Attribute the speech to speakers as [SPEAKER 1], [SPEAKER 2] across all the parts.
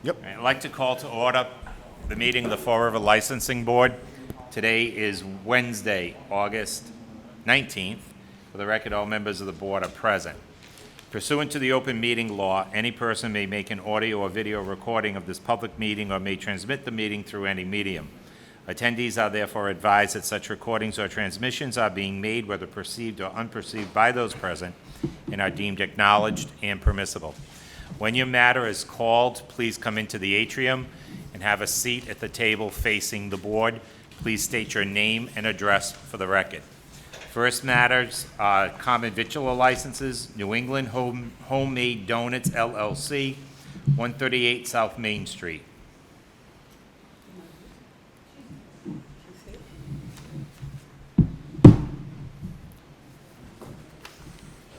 [SPEAKER 1] Yep.
[SPEAKER 2] I'd like to call to order the meeting of the Fall River Licensing Board. Today is Wednesday, August 19th. For the record, all members of the board are present. Pursuant to the open meeting law, any person may make an audio or video recording of this public meeting or may transmit the meeting through any medium. Attendees are therefore advised that such recordings or transmissions are being made, whether perceived or unperceived, by those present and are deemed acknowledged and permissible. When your matter is called, please come into the atrium and have a seat at the table facing the board. Please state your name and address for the record. First matters are common victular licenses, New England Homemade Donuts LLC, 138 South Main Street.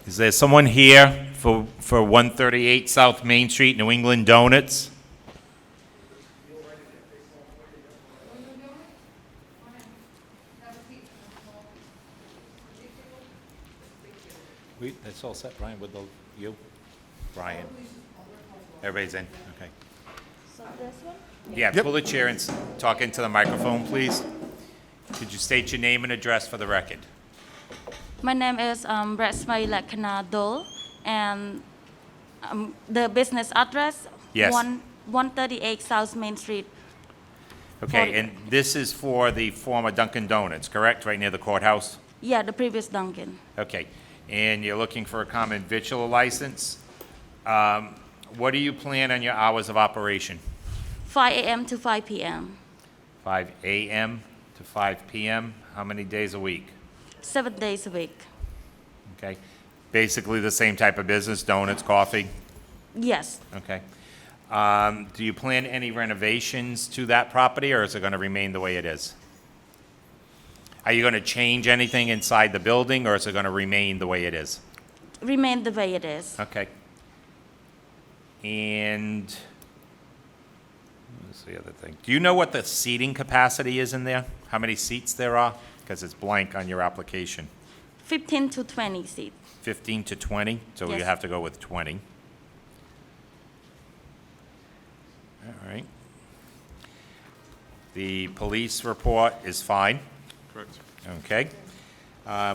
[SPEAKER 2] Is there someone here for 138 South Main Street, New England Donuts? That's all set, Brian, with you? Brian. Everybody's in, okay.
[SPEAKER 3] So this one?
[SPEAKER 2] Yeah,
[SPEAKER 1] Yep.
[SPEAKER 2] pull a chair and talk into the microphone, please. Could you state your name and address for the record?
[SPEAKER 3] My name is Bretsmay Dole, and the business address?
[SPEAKER 2] Yes.
[SPEAKER 3] 138 South Main Street.
[SPEAKER 2] Okay, and this is for the former Dunkin' Donuts, correct? Right near the courthouse?
[SPEAKER 3] Yeah, the previous Dunkin'.
[SPEAKER 2] Okay, and you're looking for a common victular license. What do you plan on your hours of operation?
[SPEAKER 3] 5 a.m. to 5 p.m.
[SPEAKER 2] 5 a.m. to 5 p.m., how many days a week?
[SPEAKER 3] 7 days a week.
[SPEAKER 2] Okay, basically the same type of business, donuts, coffee?
[SPEAKER 3] Yes.
[SPEAKER 2] Okay. Do you plan any renovations to that property, or is it going to remain the way it is? Are you going to change anything inside the building, or is it going to remain the way it is?
[SPEAKER 3] Remain the way it is.
[SPEAKER 2] Okay. And what's the other thing? Do you know what the seating capacity is in there? How many seats there are? Because it's blank on your application.
[SPEAKER 3] 15 to 20 seats.
[SPEAKER 2] 15 to 20, so you
[SPEAKER 3] Yes.
[SPEAKER 2] have to go with 20. All right. The police report is fine.
[SPEAKER 1] Correct.
[SPEAKER 2] Okay.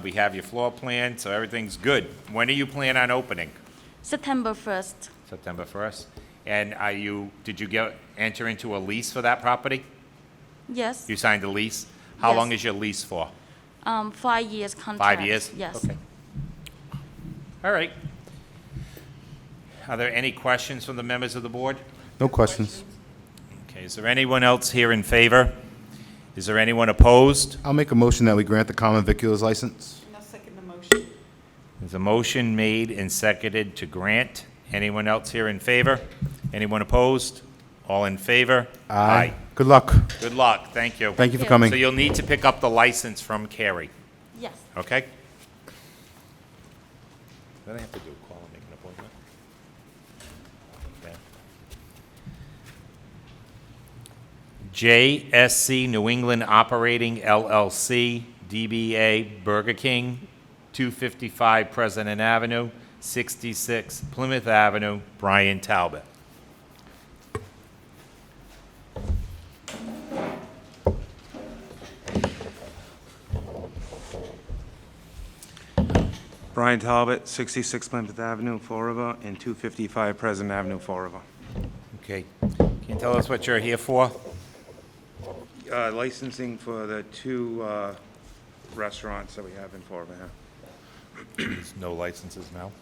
[SPEAKER 2] We have your floor plan, so everything's good. When do you plan on opening?
[SPEAKER 3] September 1st.
[SPEAKER 2] September 1st? And did you enter into a lease for that property?
[SPEAKER 3] Yes.
[SPEAKER 2] You signed a lease? How
[SPEAKER 3] Yes.
[SPEAKER 2] long is your lease for?
[SPEAKER 3] 5 years contract.
[SPEAKER 2] 5 years?
[SPEAKER 3] Yes.
[SPEAKER 2] Okay. All right. Are there any questions from the members of the board?
[SPEAKER 1] No questions.
[SPEAKER 2] Okay, is there anyone else here in favor? Is there anyone opposed?
[SPEAKER 1] I'll make a motion that we grant the common viculars license.
[SPEAKER 4] I'll second the motion.
[SPEAKER 2] There's a motion made and seconded to grant. Anyone else here in favor? Anyone opposed? All in favor?
[SPEAKER 1] Good luck.
[SPEAKER 2] Good luck, thank you.
[SPEAKER 1] Thank you for
[SPEAKER 3] Yeah.
[SPEAKER 1] coming.
[SPEAKER 2] So you'll need to pick up the license from Carrie,
[SPEAKER 3] Yes.
[SPEAKER 2] okay? What do I have to do, call and make an appointment? Okay. JSC New England Operating LLC, DBA Burger King, 255 President Avenue, 66 Plymouth Avenue, Brian Talbot.
[SPEAKER 5] Brian Talbot, 66 Plymouth Avenue, Fall River, and 255 President Avenue, Fall River.
[SPEAKER 2] Okay, can you tell us what you're here for?
[SPEAKER 5] Licensing for the two restaurants that we have in Fall River.
[SPEAKER 2] There's no licenses now?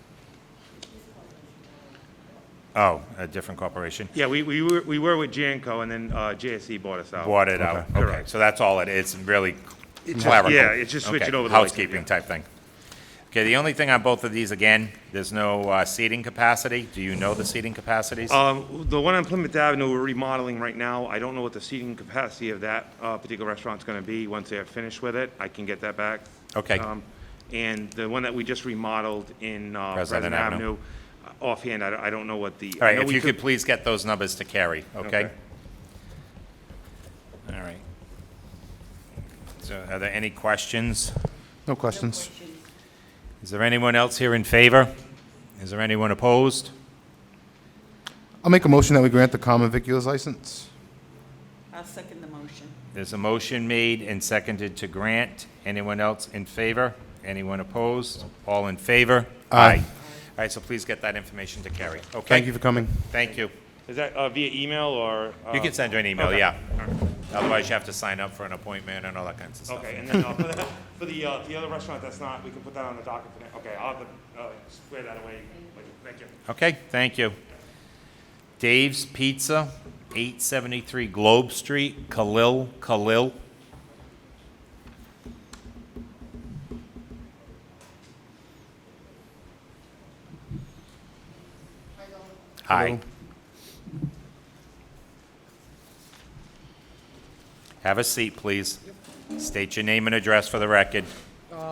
[SPEAKER 2] Oh, a different corporation?
[SPEAKER 5] Yeah, we were with Janco, and then JSC bought us out.
[SPEAKER 2] Bought it out, okay,
[SPEAKER 5] Correct.
[SPEAKER 2] so that's all it's really
[SPEAKER 5] It's
[SPEAKER 2] clerical.
[SPEAKER 5] yeah, it's just switching
[SPEAKER 2] Okay,
[SPEAKER 5] over the
[SPEAKER 2] housekeeping
[SPEAKER 5] license,
[SPEAKER 2] type thing. Okay, the only thing on both of these, again, there's no seating capacity. Do you know the seating capacities?
[SPEAKER 5] The one on Plymouth Avenue, we're remodeling right now. I don't know what the seating capacity of that particular restaurant's going to be. Once they're finished with it, I can get that back.
[SPEAKER 2] Okay.
[SPEAKER 5] And the one that we just remodeled in
[SPEAKER 2] President
[SPEAKER 5] President
[SPEAKER 2] Avenue.
[SPEAKER 5] Avenue, offhand, I don't know what the.
[SPEAKER 2] All
[SPEAKER 5] I
[SPEAKER 2] right,
[SPEAKER 5] know
[SPEAKER 2] if
[SPEAKER 5] we
[SPEAKER 2] you
[SPEAKER 5] took-
[SPEAKER 2] could please get those numbers to Carrie, okay?
[SPEAKER 5] Okay.
[SPEAKER 2] All right. So are there any questions?
[SPEAKER 1] No questions.
[SPEAKER 2] Is there anyone else here in favor? Is there anyone opposed?
[SPEAKER 1] I'll make a motion that we grant the common vicular's license.
[SPEAKER 4] I'll second the motion.
[SPEAKER 2] There's a motion made and seconded to grant. Anyone else in favor? Anyone opposed? All in favor?
[SPEAKER 1] Aye.
[SPEAKER 2] All right, so please get that information to Carrie. Okay?
[SPEAKER 1] Thank you for coming.
[SPEAKER 2] Thank you.
[SPEAKER 5] Is that via email or?
[SPEAKER 2] You can send her an email,
[SPEAKER 5] okay.
[SPEAKER 2] yeah. Otherwise, you have to sign up for an appointment and all that kinds of stuff.
[SPEAKER 5] Okay, and then for the other restaurant that's not, we can put that on the docket for that. Okay, I'll have to square that away. Thank you.
[SPEAKER 2] Okay, thank you. Dave's Pizza, 873 Globe Street, Khalil. Hi.
[SPEAKER 1] Hello. Have
[SPEAKER 2] a seat, please. State your name and address for the record.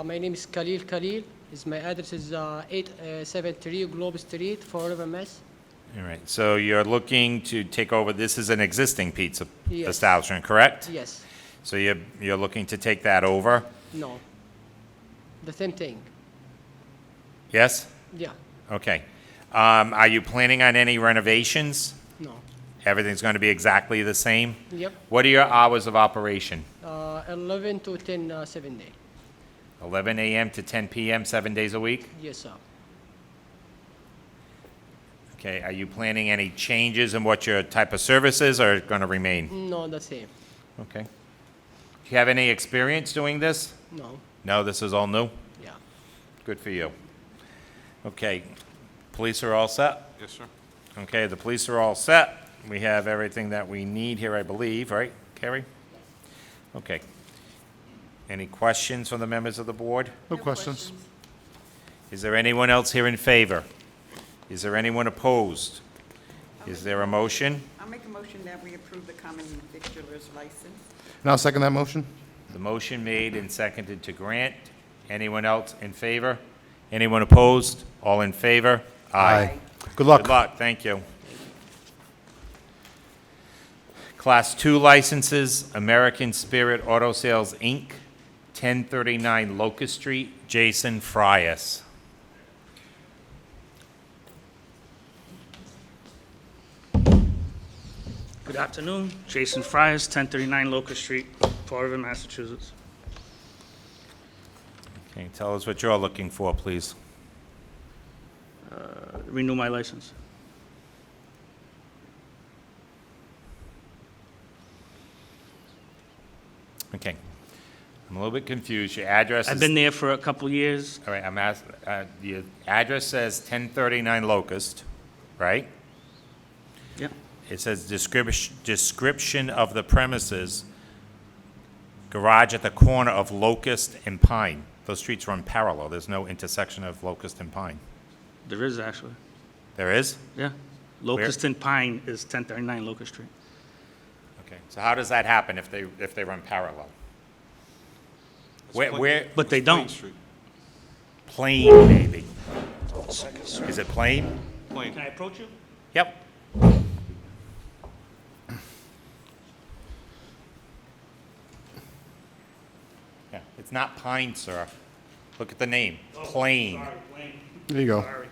[SPEAKER 6] My name is Khalil. My address is 873 Globe Street, Fall River, Mass.
[SPEAKER 2] All right, so you're looking to take over, this is an existing pizza
[SPEAKER 6] Yes.
[SPEAKER 2] establishment, correct?
[SPEAKER 6] Yes.
[SPEAKER 2] So you're looking to take that over?
[SPEAKER 6] No. The same thing.
[SPEAKER 2] Yes?
[SPEAKER 6] Yeah.
[SPEAKER 2] Okay. Are you planning on any renovations?
[SPEAKER 6] No.
[SPEAKER 2] Everything's going to be exactly the same?
[SPEAKER 6] Yep.
[SPEAKER 2] What are your hours of operation?
[SPEAKER 6] 11 to 10, 7 day.
[SPEAKER 2] 11 a.m. to 10 p.m., 7 days a week?
[SPEAKER 6] Yes, sir.
[SPEAKER 2] Okay, are you planning any changes in what your type of services are going to remain?
[SPEAKER 6] No, the same.
[SPEAKER 2] Okay. Do you have any experience doing this?
[SPEAKER 6] No.
[SPEAKER 2] No, this is all new?
[SPEAKER 6] Yeah.
[SPEAKER 2] Good for you. Okay, police are all set?
[SPEAKER 7] Yes, sir.
[SPEAKER 2] Okay, the police are all set. We have everything that we need here, I believe, right, Carrie? Okay. Any questions from the members of the board?
[SPEAKER 1] No questions.
[SPEAKER 2] Is there anyone else here in favor? Is there anyone opposed? Is there a motion?
[SPEAKER 4] I'll make a motion that we approve the common victualer's license.
[SPEAKER 1] And I'll second that motion.
[SPEAKER 2] The motion made and seconded to grant. Anyone else in favor? Anyone opposed? All in favor?
[SPEAKER 1] Good luck.
[SPEAKER 2] Good luck, thank you. Class 2 licenses, American Spirit Auto Sales, Inc., 1039 Locust Street, Jason Frias.
[SPEAKER 8] Good afternoon, Jason Frias, 1039 Locust Street, Fall River, Massachusetts.
[SPEAKER 2] Okay, tell us what you're looking for, please.
[SPEAKER 8] Renew my license.
[SPEAKER 2] Okay. I'm a little bit confused. Your address is...
[SPEAKER 8] I've been there for a couple years.
[SPEAKER 2] All right, I'm asking, your address says 1039 Locust, right?
[SPEAKER 8] Yep.
[SPEAKER 2] It says description of the premises, garage at the corner of Locust and Pine. Those streets run parallel. There's no intersection of Locust and Pine.
[SPEAKER 8] There is, actually.
[SPEAKER 2] There is?
[SPEAKER 8] Yeah. Locust and Pine is 1039 Locust Street.
[SPEAKER 2] Okay. So how does that happen if they run parallel? Where,
[SPEAKER 8] But they
[SPEAKER 7] Plain
[SPEAKER 8] don't.
[SPEAKER 7] Street.
[SPEAKER 2] plain, maybe? Is it plain?
[SPEAKER 7] Plain.
[SPEAKER 8] Can I approach you?
[SPEAKER 2] Yep. Yeah, it's not Pine, sir. Look at the name, Plain.
[SPEAKER 8] Sorry, Plain.
[SPEAKER 1] There you go.
[SPEAKER 8] Sorry.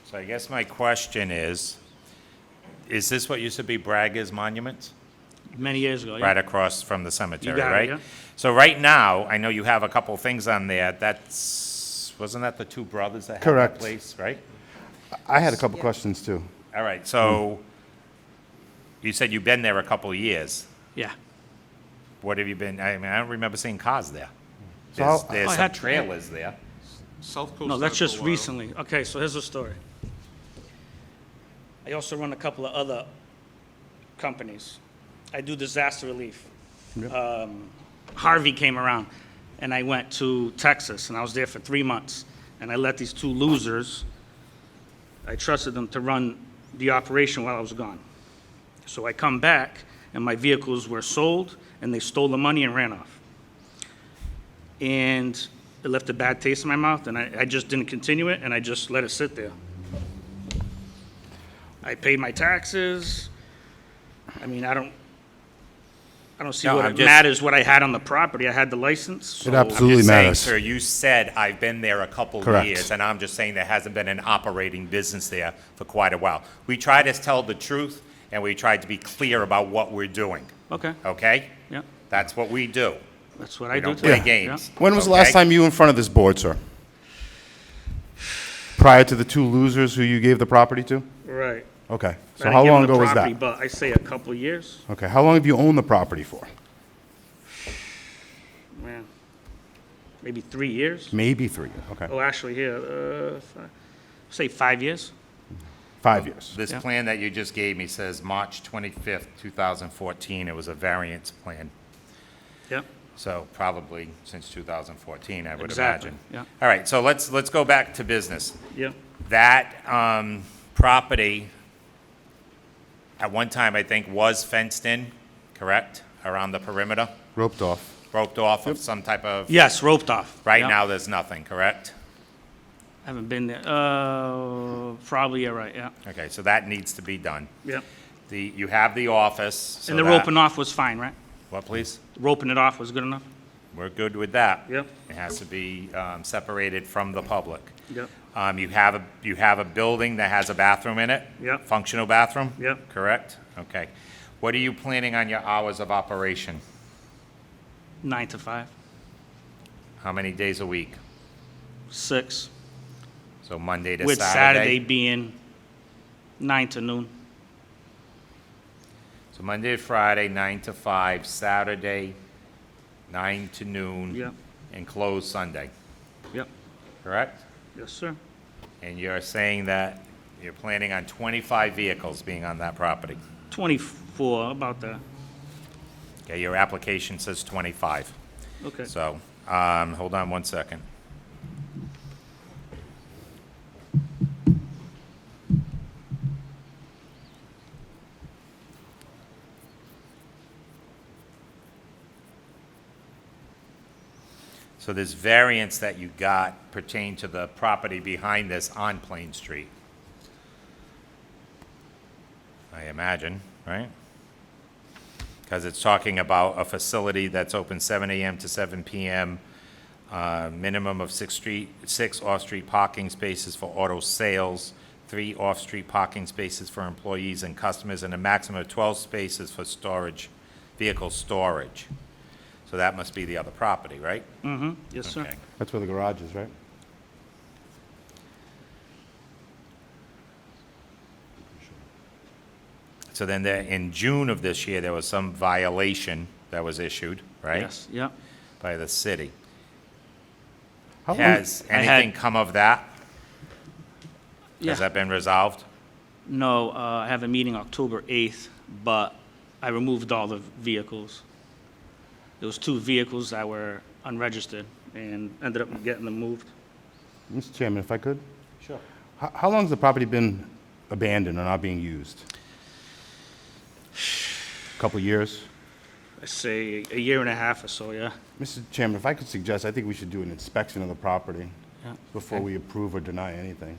[SPEAKER 2] So I guess my question is this what used to be Bragger's Monument?
[SPEAKER 8] Many years ago, yeah.
[SPEAKER 2] Right across from the cemetery,
[SPEAKER 8] got it,
[SPEAKER 2] right?
[SPEAKER 8] yeah.
[SPEAKER 2] So right now, I know you have a couple things on there. Wasn't that the two brothers that had that
[SPEAKER 1] Correct.
[SPEAKER 2] place, right?
[SPEAKER 1] I had a couple questions too.
[SPEAKER 2] All right, so you said you've been there a couple of years.
[SPEAKER 8] Yeah.
[SPEAKER 2] What have you been, I mean, I don't remember seeing cars there.
[SPEAKER 1] So how-
[SPEAKER 2] There's
[SPEAKER 8] I
[SPEAKER 2] some
[SPEAKER 8] had-
[SPEAKER 2] trailers there.
[SPEAKER 7] South Coast.
[SPEAKER 8] No, that's
[SPEAKER 7] had it for
[SPEAKER 8] just
[SPEAKER 7] a while.
[SPEAKER 8] recently. Okay, so here's the story. I also run a couple of other companies. I do disaster relief. Harvey came around, and I went to Texas, and I was there for 3 months. And I let these two losers, I trusted them to run the operation while I was gone. So I come back, and my vehicles were sold, and they stole the money and ran off. And it left a bad taste in my mouth, and I just didn't continue it, and I just let it sit there. I paid my taxes. I mean, I don't see
[SPEAKER 2] No,
[SPEAKER 8] what
[SPEAKER 2] I'm
[SPEAKER 8] it
[SPEAKER 2] just-
[SPEAKER 8] matters what I had on the property. I had the license.
[SPEAKER 1] It
[SPEAKER 8] so-
[SPEAKER 1] absolutely
[SPEAKER 2] I'm just saying,
[SPEAKER 1] matters.
[SPEAKER 2] sir, you said I've been there a couple
[SPEAKER 1] Correct.
[SPEAKER 2] years, and I'm just saying there hasn't been an operating business there for quite a while. We try to tell the truth, and we tried to be clear about what we're doing,
[SPEAKER 8] Okay,
[SPEAKER 2] okay?
[SPEAKER 8] yeah,
[SPEAKER 2] That's what we do.
[SPEAKER 8] that's what I
[SPEAKER 2] We
[SPEAKER 8] do.
[SPEAKER 2] don't
[SPEAKER 8] too.
[SPEAKER 2] play
[SPEAKER 1] Yeah.
[SPEAKER 2] games.
[SPEAKER 1] When was the
[SPEAKER 2] okay?
[SPEAKER 1] last time you were in front of this board, sir? Prior to the two losers who you gave the property to?
[SPEAKER 8] Right.
[SPEAKER 1] Okay,
[SPEAKER 8] I
[SPEAKER 1] so
[SPEAKER 8] didn't
[SPEAKER 1] how
[SPEAKER 8] give
[SPEAKER 1] long
[SPEAKER 8] him the
[SPEAKER 1] ago was
[SPEAKER 8] property,
[SPEAKER 1] that?
[SPEAKER 8] But I say a couple of years,
[SPEAKER 1] Okay, how long have you owned the property for?
[SPEAKER 8] man, maybe 3 years.
[SPEAKER 1] Maybe 3, okay.
[SPEAKER 8] Oh, actually, here, say 5 years.
[SPEAKER 1] 5 years.
[SPEAKER 2] This
[SPEAKER 8] Yeah.
[SPEAKER 2] plan that you just gave me says March 25th, 2014. It was a variance plan.
[SPEAKER 8] Yep.
[SPEAKER 2] So probably since 2014, I would
[SPEAKER 8] Exactly,
[SPEAKER 2] imagine.
[SPEAKER 8] yeah.
[SPEAKER 2] All right, so let's go back to business.
[SPEAKER 8] Yep.
[SPEAKER 2] That property, at one time, I think, was fenced in, correct? Around the perimeter,
[SPEAKER 1] Roped off.
[SPEAKER 2] roped off of some type of...
[SPEAKER 8] Yes, roped off.
[SPEAKER 2] Right
[SPEAKER 8] Yep.
[SPEAKER 2] now, there's nothing, correct?
[SPEAKER 8] Haven't been there. Probably, you're right, yeah.
[SPEAKER 2] Okay, so that needs to be done.
[SPEAKER 8] Yep.
[SPEAKER 2] You have the office, so
[SPEAKER 8] And the
[SPEAKER 2] that-
[SPEAKER 8] roping off was fine, right?
[SPEAKER 2] What, please?
[SPEAKER 8] Roping it off was good enough?
[SPEAKER 2] We're good with that.
[SPEAKER 8] Yep.
[SPEAKER 2] It has to be separated from the public.
[SPEAKER 8] Yep.
[SPEAKER 2] You have a building that has a bathroom in it?
[SPEAKER 8] Yep.
[SPEAKER 2] Functional bathroom?
[SPEAKER 8] Yep.
[SPEAKER 2] Correct? Okay. What are you planning on your hours of operation?
[SPEAKER 8] 9 to 5,
[SPEAKER 2] How many days a week?
[SPEAKER 8] 6,
[SPEAKER 2] So Monday to
[SPEAKER 8] with
[SPEAKER 2] Saturday?
[SPEAKER 8] Saturday being 9 to noon.
[SPEAKER 2] So Monday to Friday, 9 to 5, Saturday, 9 to noon.
[SPEAKER 8] Yep.
[SPEAKER 2] And closed Sunday,
[SPEAKER 8] Yep.
[SPEAKER 2] correct?
[SPEAKER 8] Yes, sir.
[SPEAKER 2] And you're saying that you're planning on 25 vehicles being on that property?
[SPEAKER 8] 24, about that.
[SPEAKER 2] Okay, your application says 25.
[SPEAKER 8] Okay.
[SPEAKER 2] So, hold on one second. So this variance that you got pertained to the property behind this on Plain Street? I imagine, right? Because it's talking about a facility that's open 7 a.m. to 7 p.m., minimum of six off-street parking spaces for auto sales, 3 off-street parking spaces for employees and customers, and a maximum of 12 spaces for storage, vehicle storage. So that must be the other property, right?
[SPEAKER 8] Mm-hmm. Yes, sir.
[SPEAKER 2] Okay.
[SPEAKER 1] That's where the garage is, right?
[SPEAKER 2] So then there, in June of this year, there was some violation that was issued, right?
[SPEAKER 8] Yes, yep.
[SPEAKER 2] By the city.
[SPEAKER 1] How long-
[SPEAKER 2] Has
[SPEAKER 8] I had-
[SPEAKER 2] anything come of that?
[SPEAKER 8] Yeah.
[SPEAKER 2] Has that been resolved?
[SPEAKER 8] No, I have a meeting October 8th, but I removed all the vehicles. There was 2 vehicles that were unregistered and ended up getting them moved.
[SPEAKER 1] Mr. Chairman, if I could?
[SPEAKER 8] Sure.
[SPEAKER 1] How long has the property been abandoned or not being used? Couple years?
[SPEAKER 8] I say a year and a half or so, yeah.
[SPEAKER 1] Mr. Chairman, if I could suggest, I think we should do an inspection of the property
[SPEAKER 8] Yeah.
[SPEAKER 1] before we approve or deny anything.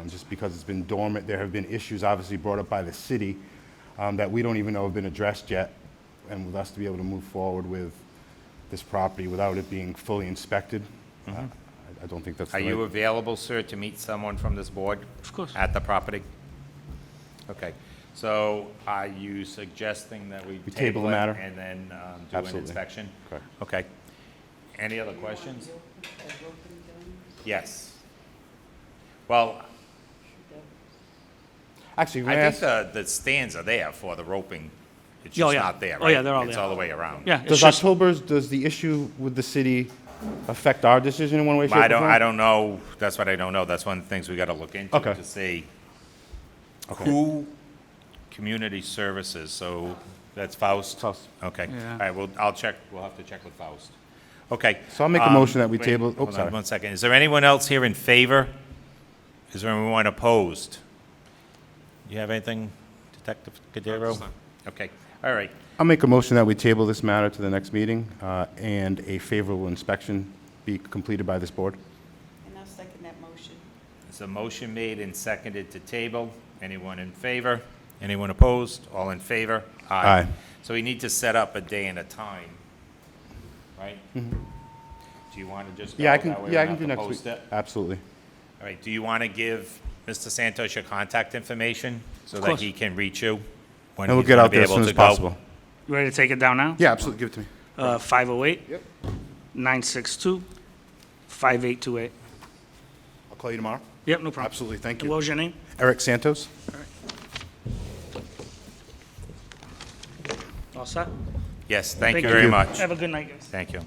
[SPEAKER 1] Just because it's been dormant, there have been issues obviously brought up by the city that we don't even know have been addressed yet. And with us to be able to move forward with this property without it being fully inspected, I don't think that's the
[SPEAKER 2] Are
[SPEAKER 1] right...
[SPEAKER 2] you available, sir, to meet someone from this board?
[SPEAKER 8] Of course.
[SPEAKER 2] At the property? Okay. So are you suggesting that we
[SPEAKER 1] table
[SPEAKER 2] table
[SPEAKER 1] the
[SPEAKER 2] it
[SPEAKER 1] matter?
[SPEAKER 2] and then do an
[SPEAKER 1] Absolutely.
[SPEAKER 2] inspection?
[SPEAKER 1] Correct.
[SPEAKER 2] Okay. Any other questions? Yes. Well,
[SPEAKER 1] Actually, may I
[SPEAKER 2] I think
[SPEAKER 1] ask,
[SPEAKER 2] the stands are there for the roping. It's
[SPEAKER 8] Oh,
[SPEAKER 2] just
[SPEAKER 8] yeah.
[SPEAKER 2] not there,
[SPEAKER 8] Oh,
[SPEAKER 2] right?
[SPEAKER 8] yeah, they're all
[SPEAKER 2] It's
[SPEAKER 8] there.
[SPEAKER 2] all the way around.
[SPEAKER 8] Yeah, it's
[SPEAKER 1] does
[SPEAKER 8] just,
[SPEAKER 1] does the issue with the city affect our decision in one way, shape, or form?
[SPEAKER 2] I don't know, that's what I don't know. That's one of the things we gotta look into
[SPEAKER 1] Okay.
[SPEAKER 2] to see
[SPEAKER 1] Okay.
[SPEAKER 2] who, community services, so that's Faust?
[SPEAKER 1] Faust.
[SPEAKER 2] Okay.
[SPEAKER 8] Yeah.
[SPEAKER 2] All right, well, we'll have to check with Faust. Okay.
[SPEAKER 1] So I'll make a motion that we
[SPEAKER 2] wait,
[SPEAKER 1] table- oh,
[SPEAKER 2] hold on
[SPEAKER 1] sorry.
[SPEAKER 2] 1 second. Is there anyone else here in favor? Is there anyone opposed? You have anything, Detective Cadero? Okay, all right.
[SPEAKER 1] I'll make a motion that we table this matter to the next meeting and a favorable inspection be completed by this board.
[SPEAKER 4] And I'll second that motion.
[SPEAKER 2] There's a motion made and seconded to table. Anyone in favor? Anyone opposed? All in favor?
[SPEAKER 1] Aye.
[SPEAKER 2] So we need to set up a day and a time, right? Do you want to just go?
[SPEAKER 1] Yeah, I can,
[SPEAKER 2] That way we
[SPEAKER 1] yeah, I
[SPEAKER 2] don't
[SPEAKER 1] can
[SPEAKER 2] have
[SPEAKER 1] do
[SPEAKER 2] to
[SPEAKER 1] next week.
[SPEAKER 2] post it?
[SPEAKER 1] Absolutely.
[SPEAKER 2] All right, do you want to give Mr. Santos your contact information so that
[SPEAKER 8] course.
[SPEAKER 2] he can reach you? when
[SPEAKER 1] And we'll
[SPEAKER 2] he's
[SPEAKER 1] get
[SPEAKER 2] gonna
[SPEAKER 1] out
[SPEAKER 2] be
[SPEAKER 1] there as
[SPEAKER 2] able
[SPEAKER 1] soon
[SPEAKER 2] to
[SPEAKER 1] as
[SPEAKER 2] go?
[SPEAKER 1] possible.
[SPEAKER 8] You ready to take it down now?
[SPEAKER 1] Yeah, absolutely. Give it to me.
[SPEAKER 8] 508
[SPEAKER 1] Yep.
[SPEAKER 8] 962 5828.
[SPEAKER 1] I'll call you tomorrow.
[SPEAKER 8] Yep, no problem.
[SPEAKER 1] Absolutely. Thank
[SPEAKER 8] And what
[SPEAKER 1] you.
[SPEAKER 8] was your name?
[SPEAKER 1] Eric Santos?
[SPEAKER 8] All set?
[SPEAKER 2] Yes, thank you
[SPEAKER 8] Thank
[SPEAKER 2] very
[SPEAKER 1] you.
[SPEAKER 2] much.
[SPEAKER 8] Have a good night, guys.
[SPEAKER 2] Thank you.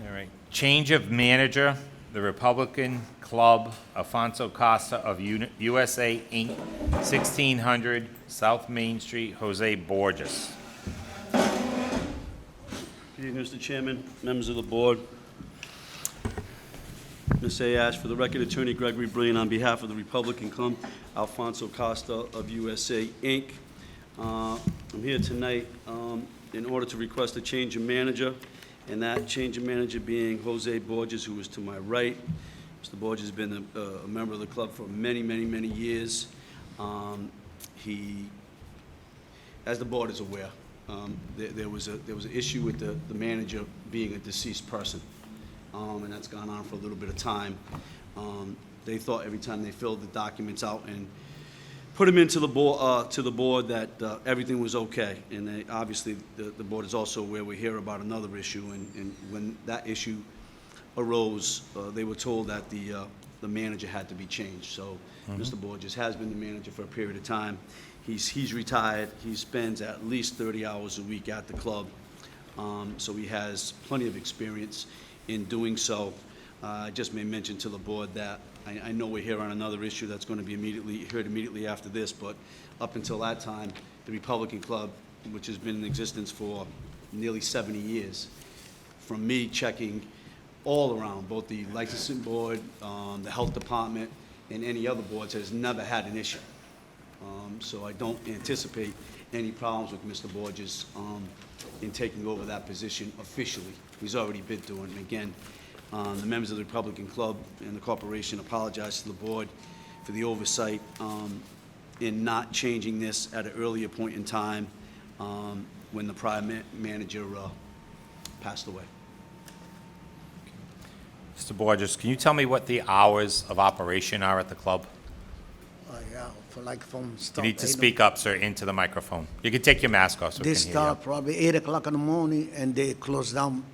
[SPEAKER 2] All right, change of manager, the Republican Club, Alfonso Costa of USA Inc., 1600 South Main Street, Jose Borges.
[SPEAKER 7] Good evening, Mr. Chairman, members of the board. Ms. Ayash, for the record, Attorney Gregory Brilliant on behalf of the Republican Club, Alfonso Costa of USA Inc. I'm here tonight in order to request a change of manager, and that change of manager being Jose Borges, who is to my right. Mr. Borges has been a member of the club for many, many, many years. He, as the board is aware, there was an issue with the manager being a deceased person, and that's gone on for a little bit of time. They thought every time they filled the documents out and put them into the board that everything was okay, and they, obviously the board is also aware we hear about another issue, and when that issue arose, they were told that the manager had to be changed. So Mr. Borges has been the manager for a period of time. He's retired. He spends at least 30 hours a week at the club, so he has plenty of experience in doing so. I just may mention to the board that I know we're here on another issue that's going to be heard immediately after this, but up until that time, the Republican Club, which has been in existence for nearly 70 years, from me checking all around, both the licensing board, the health department, and any other boards, has never had an issue. So I don't anticipate any problems with Mr. Borges in taking over that position officially. He's already been doing it. Again, the members of the Republican Club and the corporation apologize to the board for the oversight in not changing this at an earlier point in time when the prior manager passed away.
[SPEAKER 2] Mr. Borges, can you tell me what the hours of operation are at the club?
[SPEAKER 9] Yeah, for like from
[SPEAKER 2] You
[SPEAKER 9] start.
[SPEAKER 2] need to speak up, sir, into the microphone. You can take your mask off so we
[SPEAKER 9] They
[SPEAKER 2] can hear
[SPEAKER 9] start
[SPEAKER 2] you.
[SPEAKER 9] probably 8 o'clock in the morning and they close down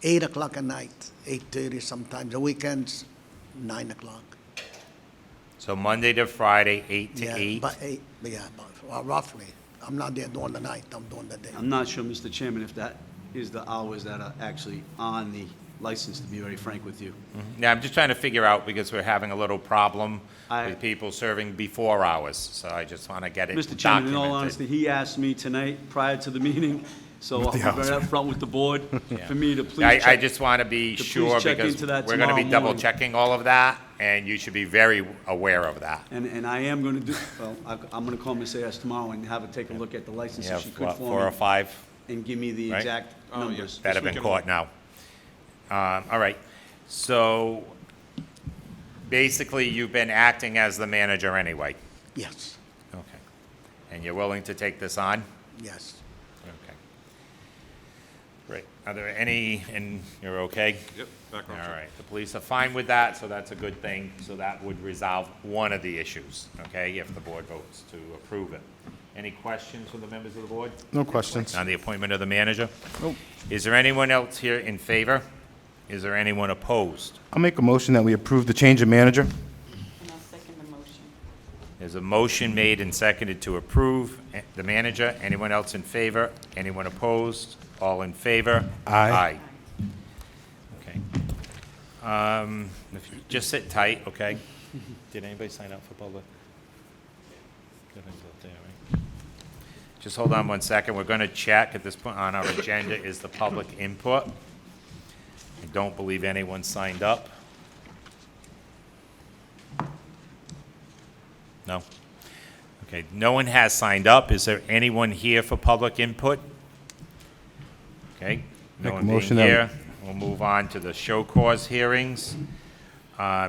[SPEAKER 9] 8 o'clock at night, 8:30 sometimes. The weekends, 9 o'clock.
[SPEAKER 2] So Monday to Friday, 8 to
[SPEAKER 9] Yeah,
[SPEAKER 2] 8?
[SPEAKER 9] but 8, yeah, but roughly. I'm not there during the night, I'm doing the day.
[SPEAKER 7] I'm not sure, Mr. Chairman, if that is the hours that are actually on the license, to be very frank with you.
[SPEAKER 2] Yeah, I'm just trying to figure out, because we're having a little problem
[SPEAKER 7] I-
[SPEAKER 2] with people serving before hours, so I just want to get it
[SPEAKER 7] Mr. Chairman, in all
[SPEAKER 2] documented.
[SPEAKER 7] honesty, he asked me tonight, prior to the meeting, so I'll be very upfront with the board, for me to please check.
[SPEAKER 2] I just want to be
[SPEAKER 7] to please
[SPEAKER 2] sure,
[SPEAKER 7] check
[SPEAKER 2] because
[SPEAKER 7] into that
[SPEAKER 2] we're going to be
[SPEAKER 7] tomorrow
[SPEAKER 2] double
[SPEAKER 7] morning.
[SPEAKER 2] checking all of that, and you should be very aware of that.
[SPEAKER 7] And I am going to do, well, I'm going to call Ms. Ayers tomorrow and have her take a look at the license
[SPEAKER 2] You
[SPEAKER 7] if she
[SPEAKER 2] have,
[SPEAKER 7] could
[SPEAKER 2] what,
[SPEAKER 7] for
[SPEAKER 2] 4 or
[SPEAKER 7] me,
[SPEAKER 2] 5
[SPEAKER 7] and give me the
[SPEAKER 2] right?
[SPEAKER 7] exact numbers.
[SPEAKER 2] that have been caught now? All right, so basically, you've been acting as the manager anyway?
[SPEAKER 9] Yes,
[SPEAKER 2] Okay. And you're willing to take this on?
[SPEAKER 9] yes.
[SPEAKER 2] Okay. Great. Are there any, and you're okay?
[SPEAKER 10] Yep, background
[SPEAKER 2] All
[SPEAKER 10] check.
[SPEAKER 2] right. The police are fine with that, so that's a good thing. So that would resolve one of the issues, okay, if the board votes to approve it. Any questions from the members of the board
[SPEAKER 1] No questions.
[SPEAKER 2] on the appointment of the manager?
[SPEAKER 1] Nope.
[SPEAKER 2] Is there anyone else here in favor? Is there anyone opposed?
[SPEAKER 1] I'll make a motion that we approve the change of manager.
[SPEAKER 4] And I'll second the motion.
[SPEAKER 2] There's a motion made and seconded to approve the manager. Anyone else in favor? Anyone opposed? All in favor?
[SPEAKER 1] Aye.
[SPEAKER 2] Okay. If you just sit tight, okay? Did anybody sign up for public? Everything's up there, right? Just hold on one second. We're going to check. At this point on our agenda is the public input. I don't believe anyone signed up. No? Okay, no one has signed up. Is there anyone here for public input? Okay, no
[SPEAKER 1] Make a
[SPEAKER 2] one being
[SPEAKER 1] motion that we-
[SPEAKER 2] here. We'll move on to the show cause hearings.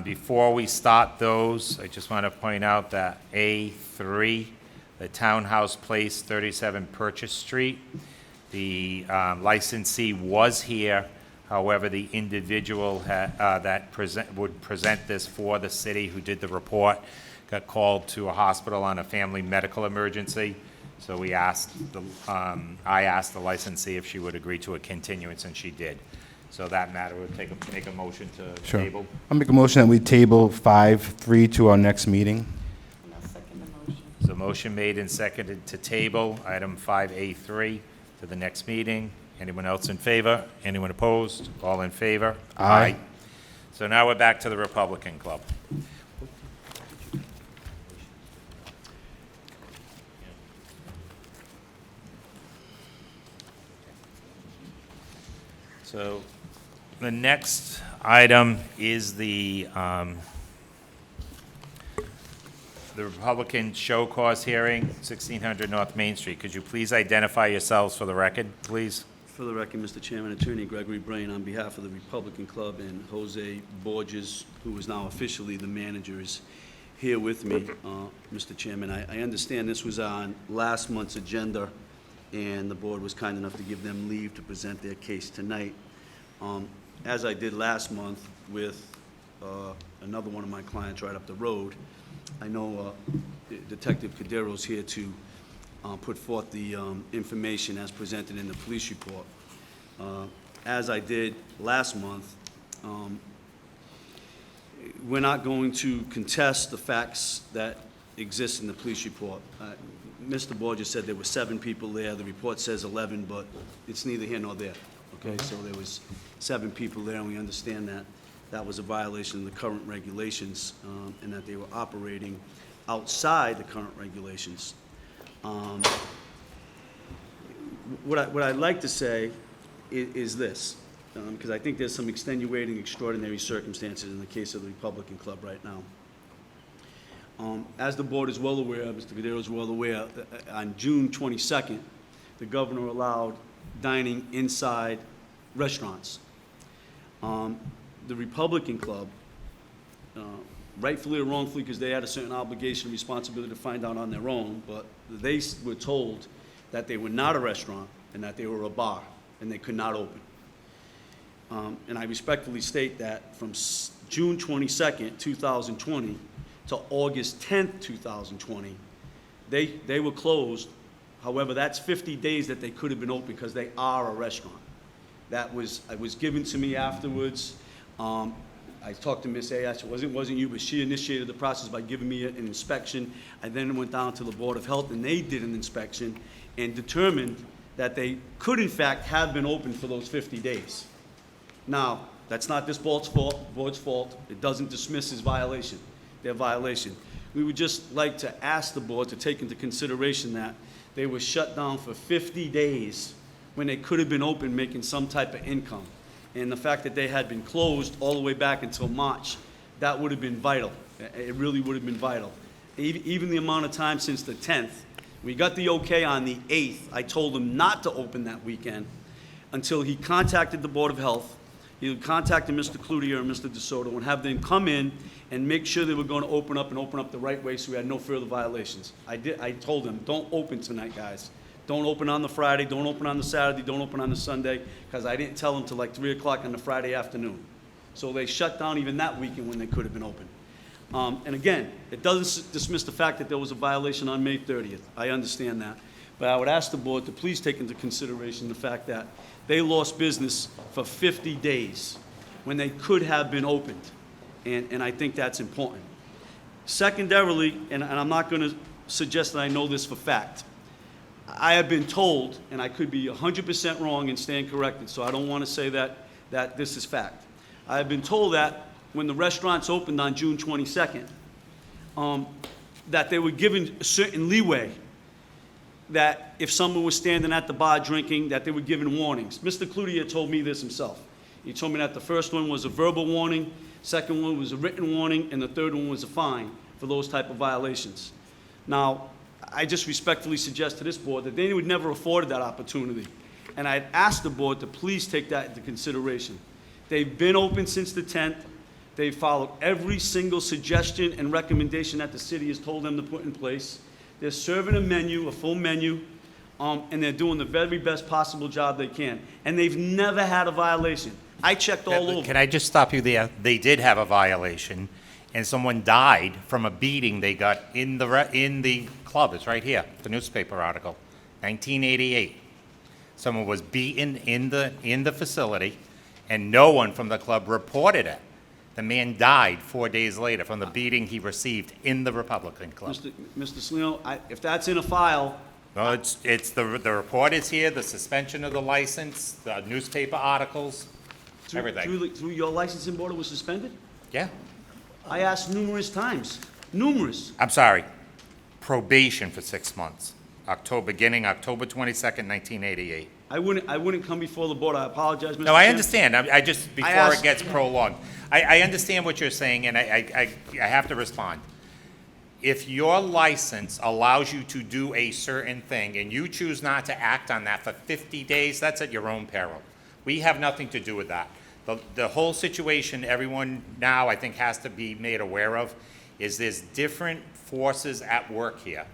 [SPEAKER 2] Before we start those, I just want to point out that A3, the Townhouse Place, 37 Purchase Street, the licensee was here. However, the individual that would present this for the city, who did the report, got called to a hospital on a family medical emergency. So I asked the licensee if she would agree to a continuance, and she did. So that matter would make a motion to
[SPEAKER 1] Sure.
[SPEAKER 2] table.
[SPEAKER 1] I'll make a motion that we table 5-3 to our next meeting.
[SPEAKER 4] And I'll second the motion.
[SPEAKER 2] So motion made and seconded to table item 5A3 to the next meeting. Anyone else in favor? Anyone opposed? All in favor?
[SPEAKER 1] Aye.
[SPEAKER 2] So now we're back to the Republican Club. So the next item is the Republican show cause hearing, 1600 North Main Street. Could you please identify yourselves for the record, please?
[SPEAKER 7] For the record, Mr. Chairman, Attorney Gregory Brain, on behalf of the Republican Club, and Jose Borges, who is now officially the manager, is here with me. Mr. Chairman, I understand this was on last month's agenda, and the board was kind enough to give them leave to present their case tonight. As I did last month with another one of my clients right up the road, I know Detective Cadero's here to put forth the information as presented in the police report. As I did last month, we're not going to contest the facts that exist in the police report. Mr. Borges said there were 7 people there. The report says 11, but it's neither here nor there. Okay, so there was 7 people there, and we understand that that was a violation of the current regulations, and that they were operating outside the current regulations. What I'd like to say is this, because I think there's some extenuating, extraordinary circumstances in the case of the Republican Club right now. As the board is well aware, Mr. Cadero is well aware, on June 22nd, the governor allowed dining inside restaurants. The Republican Club, rightfully or wrongfully, because they had a certain obligation and responsibility to find out on their own, but they were told that they were not a restaurant and that they were a bar and they could not open. And I respectfully state that from June 22nd, 2020 to August 10th, 2020, they were closed. However, that's 50 days that they could have been open because they are a restaurant. It was given to me afterwards. I talked to Miss A. It wasn't you, but she initiated the process by giving me an inspection. I then went down to the Board of Health, and they did an inspection and determined that they could, in fact, have been open for those 50 days. Now, that's not this board's fault. It doesn't dismiss their violation. We would just like to ask the board to take into consideration that they were shut down for 50 days when they could have been open making some type of income. And the fact that they had been closed all the way back until March, that would have been vital. It really would have been vital. Even the amount of time since the 10th, we got the okay on the 8th. I told him not to open that weekend until he contacted the Board of Health. He would contact Mr. Cloutier and Mr. DeSoto and have them come in and make sure they were going to open up the right way so we had no further violations. I told them, don't open tonight, guys. Don't open on the Friday, don't open on the Saturday, don't open on the Sunday, because I didn't tell them till like 3 o'clock on the Friday afternoon. So they shut down even that weekend when they could have been open. And again, it doesn't dismiss the fact that there was a violation on May 30th. I understand that. But I would ask the board to please take into consideration the fact that they lost business for 50 days when they could have been opened. And I think that's important. Secondarily, and I'm not going to suggest that I know this for fact, I have been told, and I could be 100% wrong and stand corrected, so I don't want to say that this is fact. I have been told that when the restaurants opened on June 22nd, that they were given a certain leeway, that if someone was standing at the bar drinking, that they were given warnings. Mr. Cloutier told me this himself. He told me that the first one was a verbal warning, second one was a written warning, and the third one was a fine for those type of violations. Now, I just respectfully suggest to this board that they would never afforded that opportunity. And I'd ask the board to please take that into consideration. They've been open since the 10th. They followed every single suggestion and recommendation that the city has told them to put in place. They're serving a menu, a full menu, and they're doing the very best possible job they can. And they've never had a violation. I checked all over.
[SPEAKER 2] Can I just stop you there? They did have a violation, and someone died from a beating they got in the club. It's right here, the newspaper article, 1988. Someone was beaten in the facility, and no one from the club reported it. The man died 4 days later from the beating he received in the Republican Club.
[SPEAKER 7] Mr. Salino, if that's in a file,
[SPEAKER 2] Well, it's the report is here, the suspension of the license, the newspaper articles, everything.
[SPEAKER 7] through your licensing board, it was suspended?
[SPEAKER 2] Yeah,
[SPEAKER 7] I asked numerous times, numerous.
[SPEAKER 2] I'm sorry, probation for 6 months, beginning October 22nd, 1988.
[SPEAKER 7] I wouldn't come before the board. I apologize, Mr.
[SPEAKER 2] No, I
[SPEAKER 7] Chairman.
[SPEAKER 2] understand. I just, before it
[SPEAKER 7] asked-
[SPEAKER 2] gets prolonged, I understand what you're saying, and I have to respond. If your license allows you to do a certain thing, and you choose not to act on that for 50 days, that's at your own peril. We have nothing to do with that. The whole situation, everyone now, I think, has to be made aware of, is there's different forces at work here,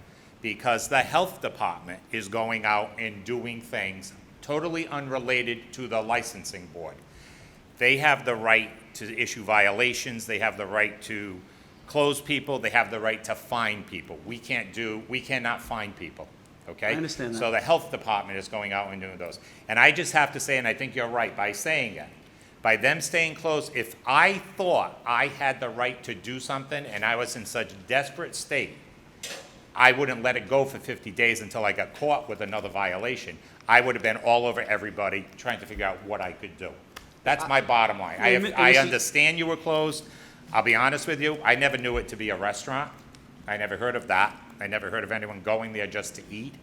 [SPEAKER 2] because the health department is going out and doing things totally unrelated to the licensing board. They have the right to issue violations, they have the right to close people, they have the right to fine people. We cannot fine people, okay?
[SPEAKER 7] I understand that.
[SPEAKER 2] So the health department is going out and doing those. And I just have to say, and I think you're right by saying it, by them staying closed, if I thought I had the right to do something and I was in such desperate state, I wouldn't let it go for 50 days until I got caught with another violation. I would have been all over everybody trying to figure out what I could do. That's my bottom line. I understand you were closed. I'll be honest with you, I never knew it to be a restaurant. I never heard of that. I never heard of anyone going there just to eat.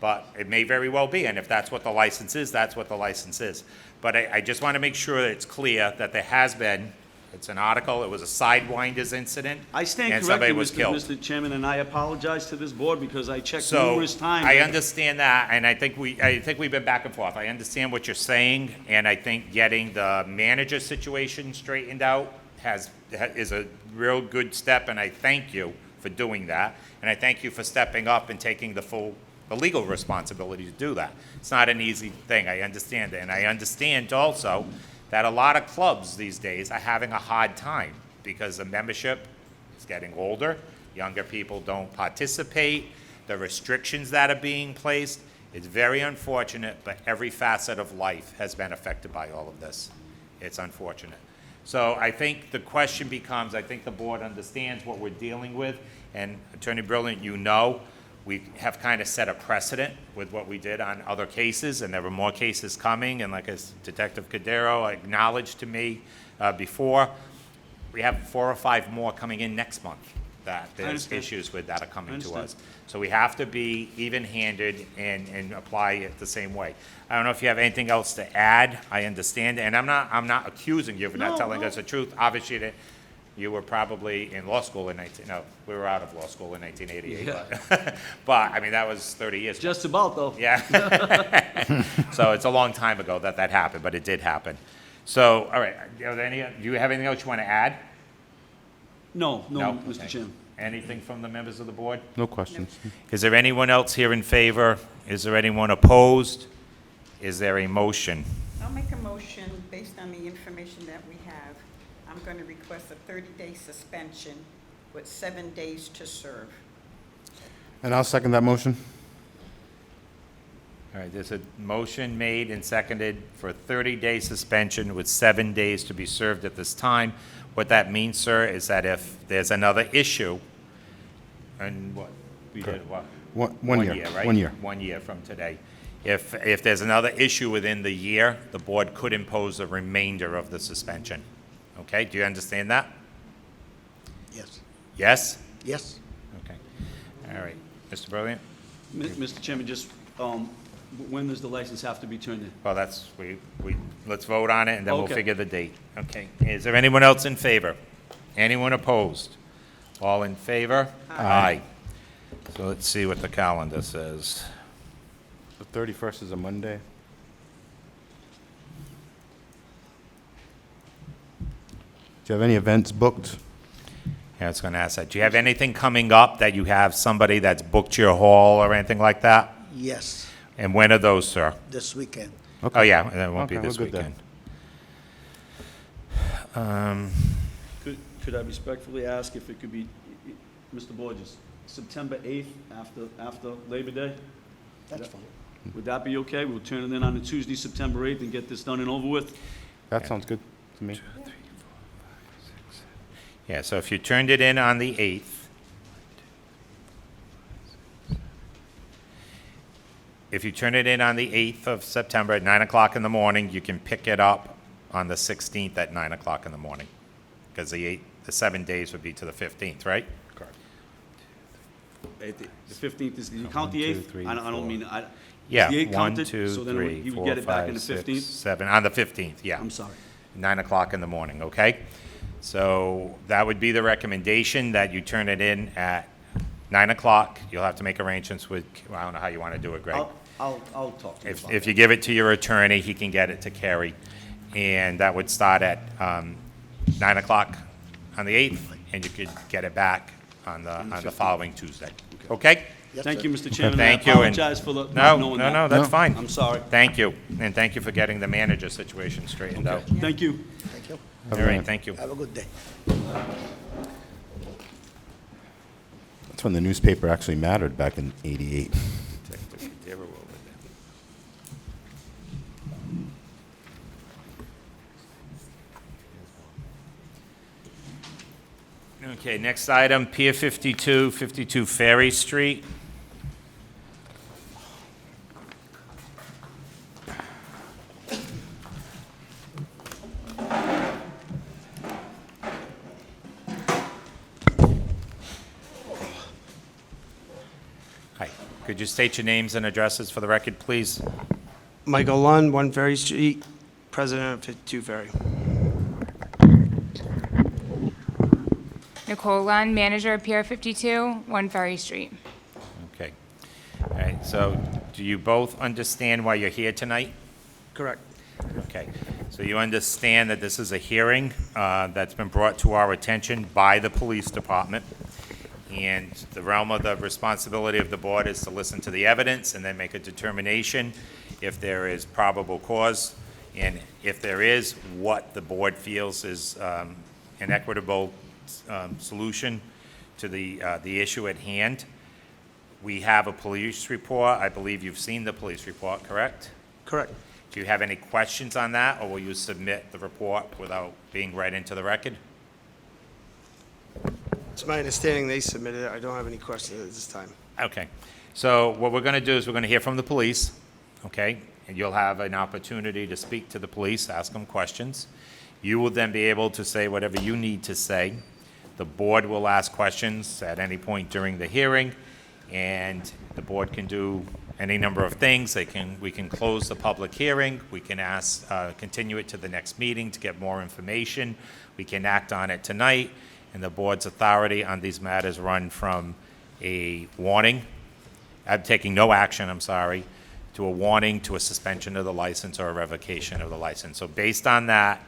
[SPEAKER 2] But it may very well be, and if that's what the license is, that's what the license is. But I just want to make sure that it's clear that there has been, it's an article, it was a Sidewinders incident.
[SPEAKER 7] I stand
[SPEAKER 2] and somebody
[SPEAKER 7] corrected,
[SPEAKER 2] was killed.
[SPEAKER 7] Mr. Chairman, and I apologize to this board because I checked
[SPEAKER 2] So,
[SPEAKER 7] numerous times.
[SPEAKER 2] I understand that, and I think we've been back and forth. I understand what you're saying, and I think getting the manager situation straightened out is a real good step, and I thank you for doing that. And I thank you for stepping up and taking the legal responsibility to do that. It's not an easy thing, I understand it. And I understand also that a lot of clubs these days are having a hard time because the membership is getting older, younger people don't participate, the restrictions that are being placed. It's very unfortunate, but every facet of life has been affected by all of this. It's unfortunate. So I think the question becomes, I think the board understands what we're dealing with, and Attorney Brilliant, you know, we have kind of set a precedent with what we did on other cases, and there were more cases coming, and like as Detective Cadero acknowledged to me before, we have 4 or 5 more coming in next month that there's
[SPEAKER 7] understand.
[SPEAKER 2] issues with that are coming to
[SPEAKER 7] understand.
[SPEAKER 2] us. So we have to be even-handed and apply it the same way. I don't know if you have anything else to add. I understand, and I'm not accusing you of not
[SPEAKER 7] No,
[SPEAKER 2] telling
[SPEAKER 7] no.
[SPEAKER 2] us the truth. Obviously, you were probably in law school we were out of law school in 1988.
[SPEAKER 7] Yeah.
[SPEAKER 2] But I mean, that was 30 years ago.
[SPEAKER 7] Just about, though.
[SPEAKER 2] Yeah. So it's a long time ago that happened, but it did happen. So, all right, do you have anything else you want to add?
[SPEAKER 7] No, Mr.
[SPEAKER 2] Okay.
[SPEAKER 7] Chairman.
[SPEAKER 2] Anything from the members of the board?
[SPEAKER 1] No questions.
[SPEAKER 2] Is there anyone else here in favor? Is there anyone opposed? Is there a motion?
[SPEAKER 4] I'll make a motion based on the information that we have. I'm going to request a 30-day suspension with 7 days to serve.
[SPEAKER 1] And I'll second that motion.
[SPEAKER 2] All right, there's a motion made and seconded for a 30-day suspension with 7 days to be served at this time. What that means, sir, is that if there's another issue, and what, we did what?
[SPEAKER 1] One year,
[SPEAKER 2] right?
[SPEAKER 1] 1 year.
[SPEAKER 2] 1 year from today. If there's another issue within the year, the board could impose the remainder of the suspension. Okay, do you understand that?
[SPEAKER 9] Yes,
[SPEAKER 2] Yes?
[SPEAKER 9] yes.
[SPEAKER 2] Okay. All right. Mr. Brilliant?
[SPEAKER 7] Mr. Chairman, just, when does the license have to be turned in?
[SPEAKER 2] Well, let's vote on it, and then we'll
[SPEAKER 7] Okay.
[SPEAKER 2] figure the date. Okay. Is there anyone else in favor? Anyone opposed? All in favor? Aye. So let's see what the calendar says.
[SPEAKER 1] The 31st is a Monday. Do you have any events booked?
[SPEAKER 2] Yeah, I was going to ask that. Do you have anything coming up that you have somebody that's booked your hall or anything like that?
[SPEAKER 9] Yes,
[SPEAKER 2] And when are those, sir?
[SPEAKER 9] this weekend.
[SPEAKER 2] Oh, yeah, that won't be
[SPEAKER 1] Okay, we're
[SPEAKER 2] this
[SPEAKER 1] good then.
[SPEAKER 2] weekend.
[SPEAKER 7] Could I respectfully ask if it could be, Mr. Borges, September 8th after Labor Day?
[SPEAKER 9] That's fine.
[SPEAKER 7] Would that be okay? We'll turn it in on a Tuesday, September 8th, and get this done and over with?
[SPEAKER 1] That sounds good to me.
[SPEAKER 2] Yeah, so if you turned it in on the 8th, if you turn it in on the 8th of September at 9 o'clock in the morning, you can pick it up on the 16th at 9 o'clock in the morning. Because the 7 days would be to the 15th, right?
[SPEAKER 1] Correct.
[SPEAKER 7] The 15th is, you count the
[SPEAKER 1] 1, 2,
[SPEAKER 7] 8th?
[SPEAKER 1] 3,
[SPEAKER 7] I don't
[SPEAKER 1] 4.
[SPEAKER 7] mean,
[SPEAKER 2] Yeah,
[SPEAKER 7] is the 8th
[SPEAKER 2] 1,
[SPEAKER 7] counted?
[SPEAKER 2] 2,
[SPEAKER 7] So then
[SPEAKER 2] 3,
[SPEAKER 7] you would
[SPEAKER 2] 4,
[SPEAKER 7] get it back
[SPEAKER 2] 5,
[SPEAKER 7] in the
[SPEAKER 2] 6,
[SPEAKER 7] 15th?
[SPEAKER 2] 7, on the 15th, yeah.
[SPEAKER 7] I'm sorry.
[SPEAKER 2] 9 o'clock in the morning, okay? So that would be the recommendation, that you turn it in at 9 o'clock. You'll have to make arrangements with, well, I don't know how you want to do it, Greg.
[SPEAKER 7] I'll talk to you about
[SPEAKER 2] If
[SPEAKER 7] that.
[SPEAKER 2] you give it to your attorney, he can get it to Carrie. And that would start at 9 o'clock on the 8th, and you could get it back on the following Tuesday. Okay?
[SPEAKER 9] Yes,
[SPEAKER 7] Thank
[SPEAKER 9] sir.
[SPEAKER 7] you, Mr. Chairman.
[SPEAKER 2] Thank
[SPEAKER 7] I
[SPEAKER 2] you, and-
[SPEAKER 7] apologize for the
[SPEAKER 2] No,
[SPEAKER 7] not knowing that.
[SPEAKER 2] no, that's fine.
[SPEAKER 7] I'm sorry.
[SPEAKER 2] Thank you, and thank you for getting the manager situation straightened out.
[SPEAKER 7] Thank you.
[SPEAKER 9] Thank you.
[SPEAKER 2] All right, thank you.
[SPEAKER 9] Have a good day.
[SPEAKER 1] That's when the newspaper actually mattered back in '88.
[SPEAKER 2] Okay, next item, Pier 52, 52 Ferry Street. Hi, could you state your names and addresses for the record, please?
[SPEAKER 10] Michael Lund, 1 Ferry Street, President of 52 Ferry.
[SPEAKER 11] Nicole Lund, manager of Pier 52, 1 Ferry Street.
[SPEAKER 2] Okay. All right, so do you both understand why you're here tonight?
[SPEAKER 10] Correct.
[SPEAKER 2] Okay, so you understand that this is a hearing that's been brought to our attention by the police department, and the realm of the responsibility of the board is to listen to the evidence and then make a determination if there is probable cause, and if there is, what the board feels is an equitable solution to the issue at hand. We have a police report. I believe you've seen the police report, correct?
[SPEAKER 10] Correct.
[SPEAKER 2] Do you have any questions on that, or will you submit the report without being read into the record?
[SPEAKER 10] It's my understanding they submitted it. I don't have any questions at this time.
[SPEAKER 2] Okay. So what we're going to do is we're going to hear from the police, okay? And you'll have an opportunity to speak to the police, ask them questions. You will then be able to say whatever you need to say. The board will ask questions at any point during the hearing, and the board can do any number of things. We can close the public hearing. We can continue it to the next meeting to get more information. We can act on it tonight, and the board's authority on these matters run from a warning, I'm taking no action, I'm sorry, to a warning, to a suspension of the license or a revocation of the license. So based on that,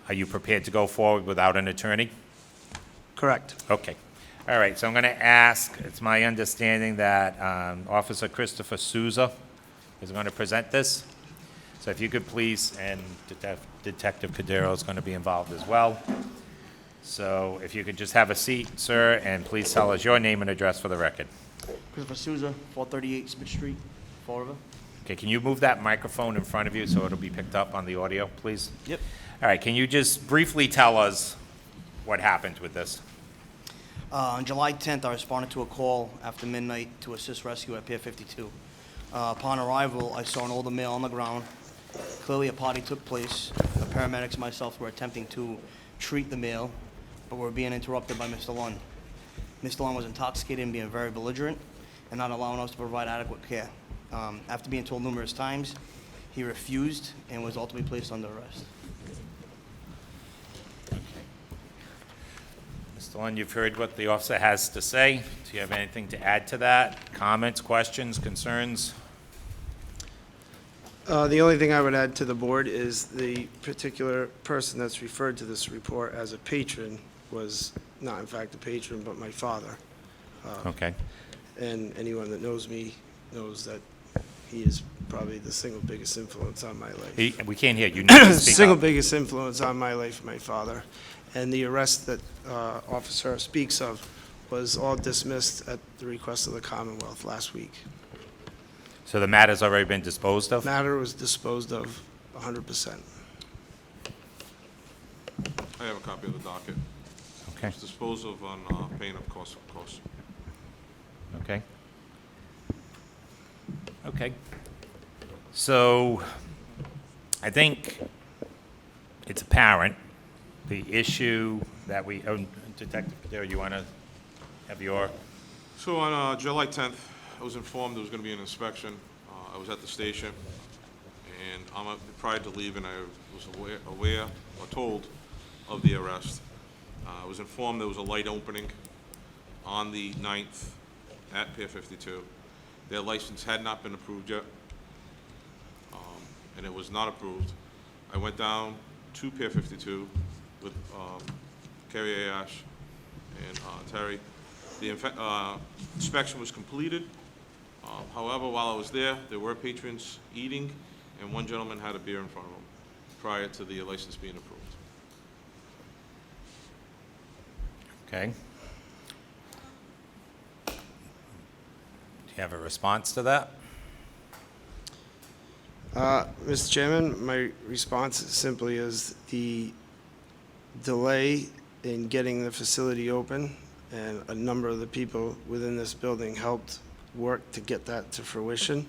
[SPEAKER 2] are you prepared to go forward without an attorney?
[SPEAKER 10] Correct.
[SPEAKER 2] Okay. All right, so I'm going to ask, it's my understanding that Officer Christopher Souza is going to present this. So if you could please, and Detective Cordero is going to be involved as well. So if you could just have a seat, sir, and please tell us your name and address for the record.
[SPEAKER 12] Christopher Souza, 438 Smith Street, Fall River.
[SPEAKER 2] Okay, can you move that microphone in front of you so it'll be picked up on the audio, please?
[SPEAKER 12] Yep.
[SPEAKER 2] All right, can you just briefly tell us what happened with this?
[SPEAKER 12] On July 10th, I responded to a call after midnight to assist rescue at Pier 52. Upon arrival, I saw an older male on the ground. Clearly, a party took place. The paramedics and myself were attempting to treat the male, but were being interrupted by Mr. Lund. Mr. Lund was intoxicated and being very belligerent and not allowing us to provide adequate care. After being told numerous times, he refused and was ultimately placed under arrest.
[SPEAKER 2] Mr. Lund, you've heard what the officer has to say. Do you have anything to add to that? Comments, questions, concerns?
[SPEAKER 10] The only thing I would add to the board is the particular person that's referred to this report as a patron was not in fact a patron, but my father.
[SPEAKER 2] Okay.
[SPEAKER 10] And anyone that knows me knows that he is probably the single biggest influence on my life.
[SPEAKER 2] We can't hear you. You need to speak
[SPEAKER 10] Single
[SPEAKER 2] up.
[SPEAKER 10] biggest influence on my life, my father. And the arrest that Officer speaks of was all dismissed at the request of the Commonwealth last week.
[SPEAKER 2] So the matter's already been disposed of?
[SPEAKER 10] Matter was disposed of 100%.
[SPEAKER 13] I have a copy of the docket.
[SPEAKER 2] Okay,
[SPEAKER 13] It's disposed of on paying of costs, of course.
[SPEAKER 2] okay. Okay. So I think it's apparent, the issue that we, Detective Padero, you want to have your,
[SPEAKER 13] So on July 10th, I was informed there was going to be an inspection. I was at the station, and prior to leaving, I was aware or told of the arrest. I was informed there was a light opening on the 9th at Pier 52. Their license had not been approved yet, and it was not approved. I went down to Pier 52 with Carrie Ash and Terry. The inspection was completed. However, while I was there were patrons eating, and one gentleman had a beer in front of him prior to the license being approved.
[SPEAKER 2] okay? Do you have a response to that?
[SPEAKER 10] Mr. Chairman, my response simply is the delay in getting the facility open, and a number of the people within this building helped work to get that to fruition.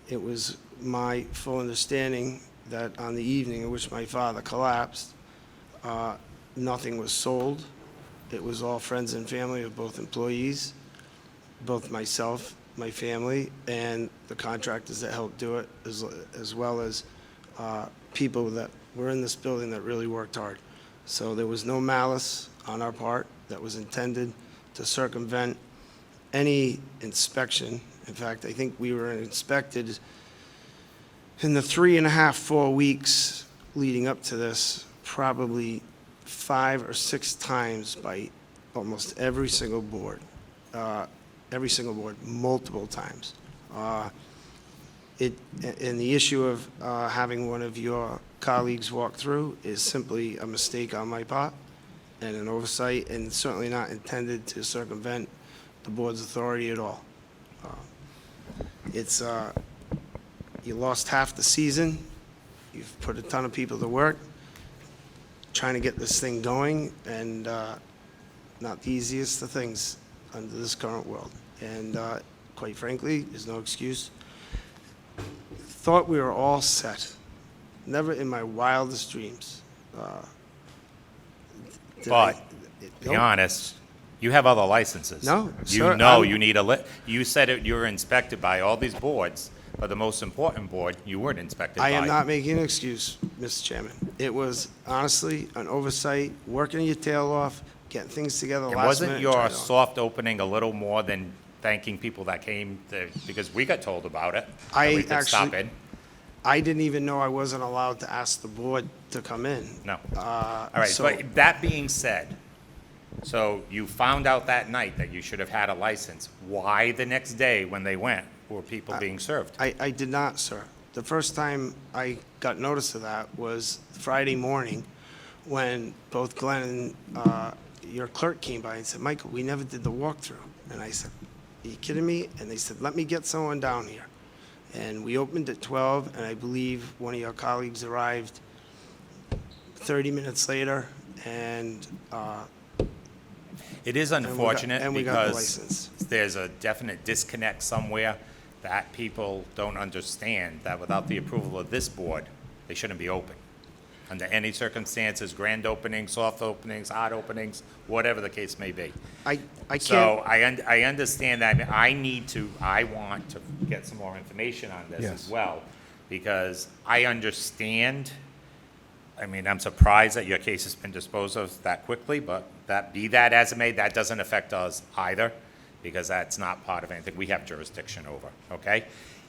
[SPEAKER 10] It was my full understanding that on the evening in which my father collapsed, nothing was sold. It was all friends and family of both employees, both myself, my family, and the contractors that helped do it, as well as people that were in this building that really worked hard. So there was no malice on our part that was intended to circumvent any inspection. In fact, I think we were inspected in the 3.5, 4 weeks leading up to this, probably 5 or 6 times by almost every single board, multiple times. And the issue of having one of your colleagues walk through is simply a mistake on my part and an oversight, and certainly not intended to circumvent the board's authority at all. You lost half the season. You've put a ton of people to work trying to get this thing going, and not the easiest of things under this current world. And quite frankly, there's no excuse. Thought we were all set. Never in my wildest dreams.
[SPEAKER 2] But, to be honest, you have other licenses.
[SPEAKER 10] No,
[SPEAKER 2] You
[SPEAKER 10] sir,
[SPEAKER 2] know
[SPEAKER 10] I'm-
[SPEAKER 2] you need you said it, you were inspected by all these boards, but the most important board, you weren't inspected by.
[SPEAKER 10] I am not making an excuse, Mr. Chairman. It was honestly an oversight, working your tail off, getting things together
[SPEAKER 2] And
[SPEAKER 10] last
[SPEAKER 2] wasn't
[SPEAKER 10] minute.
[SPEAKER 2] your
[SPEAKER 10] trying to-
[SPEAKER 2] soft opening a little more than thanking people that came to, because we got told about it? that
[SPEAKER 10] I
[SPEAKER 2] we could stop
[SPEAKER 10] actually-
[SPEAKER 2] in?
[SPEAKER 10] I didn't even know I wasn't allowed to ask the board to come in.
[SPEAKER 2] No.
[SPEAKER 10] All
[SPEAKER 2] All right, but that being said, so you found out that night that you should have had a license. Why the next day when they went were people being served?
[SPEAKER 10] I did not, sir. The first time I got notice of that was Friday morning, when both Glenn and your clerk came by and said, "Michael, we never did the walkthrough." And I said, "Are you kidding me?" And they said, "Let me get someone down here." And we opened at 12, and I believe one of your colleagues arrived 30 minutes later, and
[SPEAKER 2] It is unfortunate
[SPEAKER 10] and we got the
[SPEAKER 2] because
[SPEAKER 10] license.
[SPEAKER 2] there's a definite disconnect somewhere that people don't understand that without the approval of this board, they shouldn't be open. Under any circumstances, grand openings, soft openings, hard openings, whatever the case may be.
[SPEAKER 10] I
[SPEAKER 2] So
[SPEAKER 10] can't,
[SPEAKER 2] I understand that. I want to get some more information on this
[SPEAKER 1] Yes.
[SPEAKER 2] as well, because I understand. I mean, I'm surprised that your case has been disposed of that quickly, but be that as it may, that doesn't affect us either, because that's not part of anything we have jurisdiction over, okay?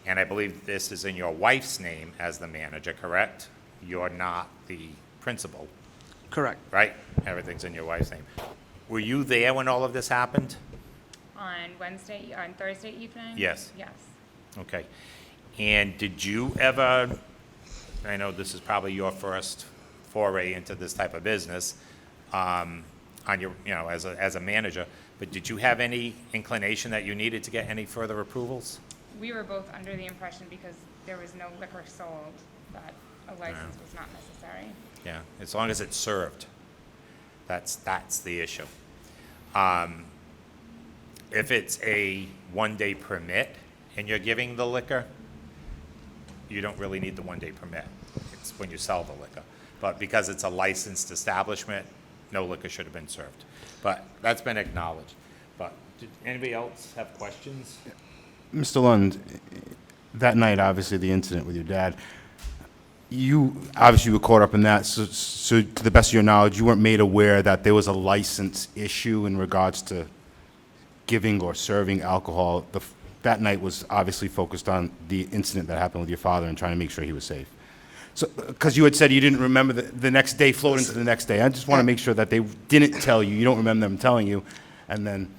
[SPEAKER 2] And I believe this is in your wife's name as the manager, correct? You're not the principal,
[SPEAKER 10] Correct.
[SPEAKER 2] right? Everything's in your wife's name. Were you there when all of this happened?
[SPEAKER 11] On Thursday evening?
[SPEAKER 2] Yes.
[SPEAKER 11] Yes.
[SPEAKER 2] Okay. And did you ever, I know this is probably your first foray into this type of business, on your, as a manager, but did you have any inclination that you needed to get any further approvals?
[SPEAKER 11] We were both under the impression because there was no liquor sold, that a license was not necessary.
[SPEAKER 2] Yeah, as long as it's served. That's the issue. If it's a one-day permit and you're giving the liquor, you don't really need the one-day permit. It's when you sell the liquor. But because it's a licensed establishment, no liquor should have been served. But that's been acknowledged. But did anybody else have questions?
[SPEAKER 1] Mr. Lund, that night, obviously, the incident with your dad, you obviously were caught up in that, so to the best of your knowledge, you weren't made aware that there was a license issue in regards to giving or serving alcohol. That night was obviously focused on the incident that happened with your father and trying to make sure he was safe. So, because you had said you didn't remember the next day flowed into the next day. I just want to make sure that they didn't tell you, you don't remember them telling you, and then...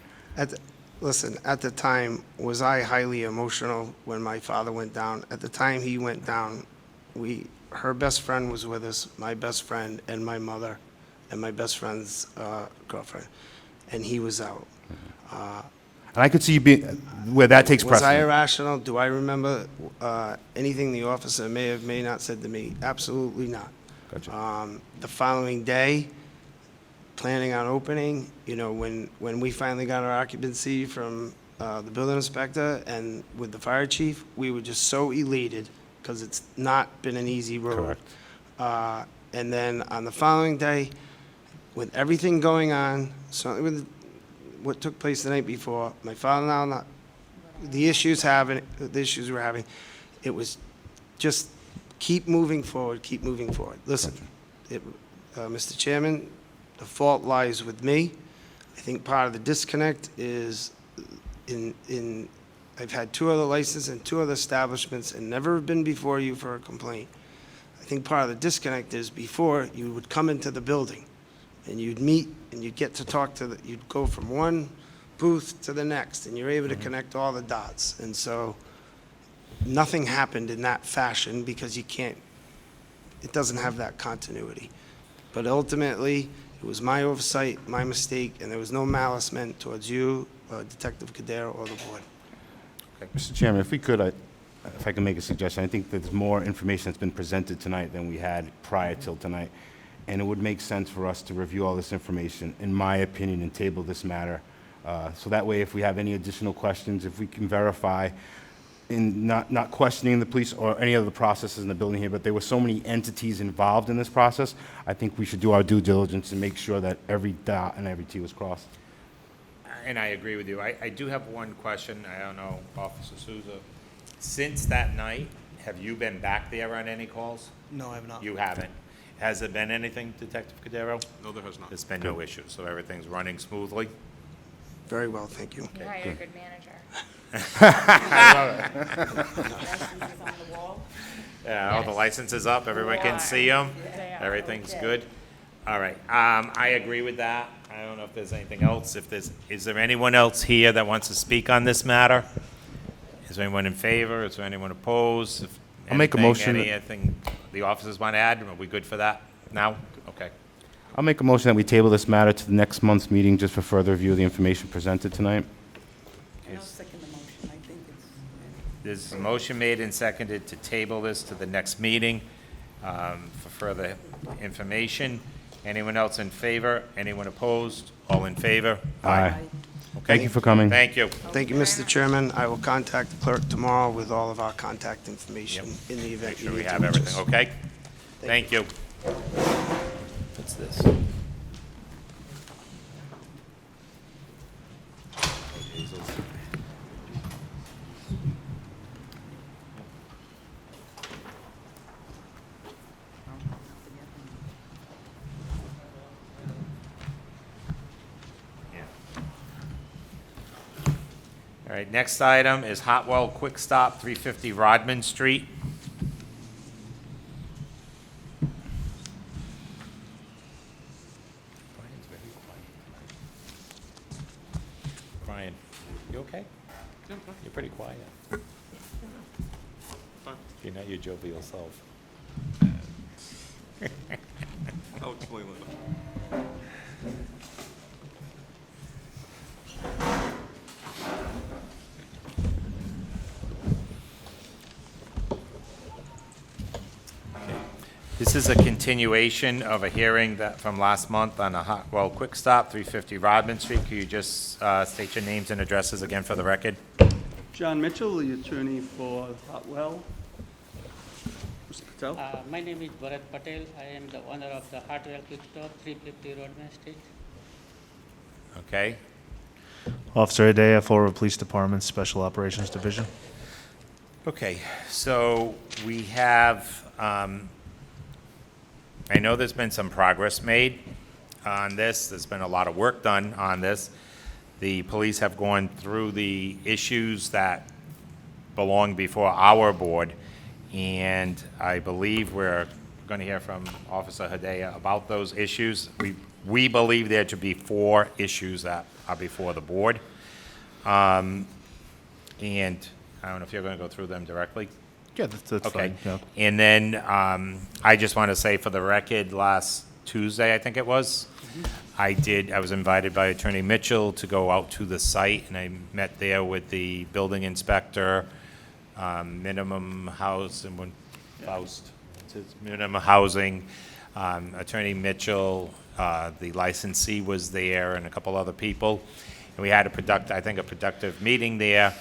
[SPEAKER 10] Listen, at the time, was I highly emotional when my father went down? At the time he went down, her best friend was with us, my best friend and my mother and my best friend's girlfriend, and he was out.
[SPEAKER 1] And I could see you being, where that takes
[SPEAKER 10] Was I
[SPEAKER 1] precedent.
[SPEAKER 10] irrational? Do I remember anything the officer may not said to me? Absolutely not.
[SPEAKER 1] Gotcha.
[SPEAKER 10] The following day, planning on opening, when we finally got our occupancy from the building inspector and with the fire chief, we were just so elated because it's not been an easy road.
[SPEAKER 1] Correct.
[SPEAKER 10] And then on the following day, with everything going on, certainly with what took place the night before, my father the issues we're having, it was just keep moving forward, keep moving forward. Listen, Mr. Chairman, the fault lies with me. I think part of the disconnect is I've had 2 other licenses and 2 other establishments and never been before you for a complaint. I think part of the disconnect is before you would come into the building and you'd meet and you'd get to talk you'd go from one booth to the next and you're able to connect all the dots. And so nothing happened in that fashion because it doesn't have that continuity. But ultimately, it was my oversight, my mistake, and there was no malice meant towards you, Detective Cadero, or the board.
[SPEAKER 1] Mr. Chairman, if we could, if I can make a suggestion, I think there's more information that's been presented tonight than we had prior till tonight. And it would make sense for us to review all this information, in my opinion, and table this matter. So that way, if we have any additional questions, if we can verify, in not questioning the police or any of the processes in the building here, but there were so many entities involved in this process, I think we should do our due diligence and make sure that every dot and every T was crossed.
[SPEAKER 2] And I agree with you. I do have one question. I don't know, Officer Souza. Since that night, have you been back there on any calls?
[SPEAKER 12] No, I have not.
[SPEAKER 2] You haven't. Has there been anything, Detective Cadero?
[SPEAKER 13] No, there has not.
[SPEAKER 2] There's been no issues, so everything's running smoothly?
[SPEAKER 10] Very well, thank you.
[SPEAKER 11] You hired a good manager.
[SPEAKER 4] Licenses on the wall?
[SPEAKER 2] Yeah, all the licenses up, everyone can see them,
[SPEAKER 11] They are.
[SPEAKER 2] everything's good. All right, I agree with that. I don't know if there's anything else. Is there anyone else here that wants to speak on this matter? Is there anyone in favor? Is there anyone opposed? If
[SPEAKER 1] I'll make a
[SPEAKER 2] anything-
[SPEAKER 1] motion that-
[SPEAKER 2] Anything the officers want to add? Are we good for that now? Okay.
[SPEAKER 1] I'll make a motion that we table this matter to the next month's meeting just for further review of the information presented tonight.
[SPEAKER 4] I'll second the motion. I think it's...
[SPEAKER 2] There's a motion made and seconded to table this to the next meeting for further information. Anyone else in favor? Anyone opposed? All in favor?
[SPEAKER 1] Aye. Thank you for coming.
[SPEAKER 2] Thank you.
[SPEAKER 10] Thank you, Mr. Chairman. I will contact the clerk tomorrow with all of our contact information
[SPEAKER 2] Yep.
[SPEAKER 10] in the
[SPEAKER 2] Make
[SPEAKER 10] event you
[SPEAKER 2] sure we
[SPEAKER 10] need to
[SPEAKER 2] have
[SPEAKER 10] reach
[SPEAKER 2] everything,
[SPEAKER 10] us.
[SPEAKER 2] okay? Thank you. What's this? All right, next item is Hotwell Quick Stop, 350 Rodman Street. Brian's very quiet. Brian, you okay? You're pretty quiet. You're not your jovial self.
[SPEAKER 13] I'll explain later.
[SPEAKER 2] This is a continuation of a hearing that, from last month on a Hotwell Quick Stop, 350 Rodman Street. Could you just state your names and addresses again for the record?
[SPEAKER 7] John Mitchell, the attorney for Hotwell. Mr. Patel?
[SPEAKER 6] My name is Bharat Patel. I am the owner of the Hotwell Quick Stop, 350 Rodman Street.
[SPEAKER 2] Okay,
[SPEAKER 14] Officer Adea, Florida Police Department, Special Operations Division.
[SPEAKER 2] okay, so we have, I know there's been some progress made on this. There's been a lot of work done on this. The police have gone through the issues that belong before our board, and I believe we're going to hear from Officer Hidea about those issues. We believe there to be 4 issues that are before the board. And I don't know if you're going to go through them directly.
[SPEAKER 14] Yeah, that's
[SPEAKER 2] Okay.
[SPEAKER 14] fine. Yeah.
[SPEAKER 2] And then I just want to say for the record, last Tuesday, I think it was, I was invited by Attorney Mitchell to go out to the site, and I met there with the building inspector, minimum house, and Faust, minimum housing, Attorney Mitchell, the licensee was there, and a couple other people. And we had a productive meeting there.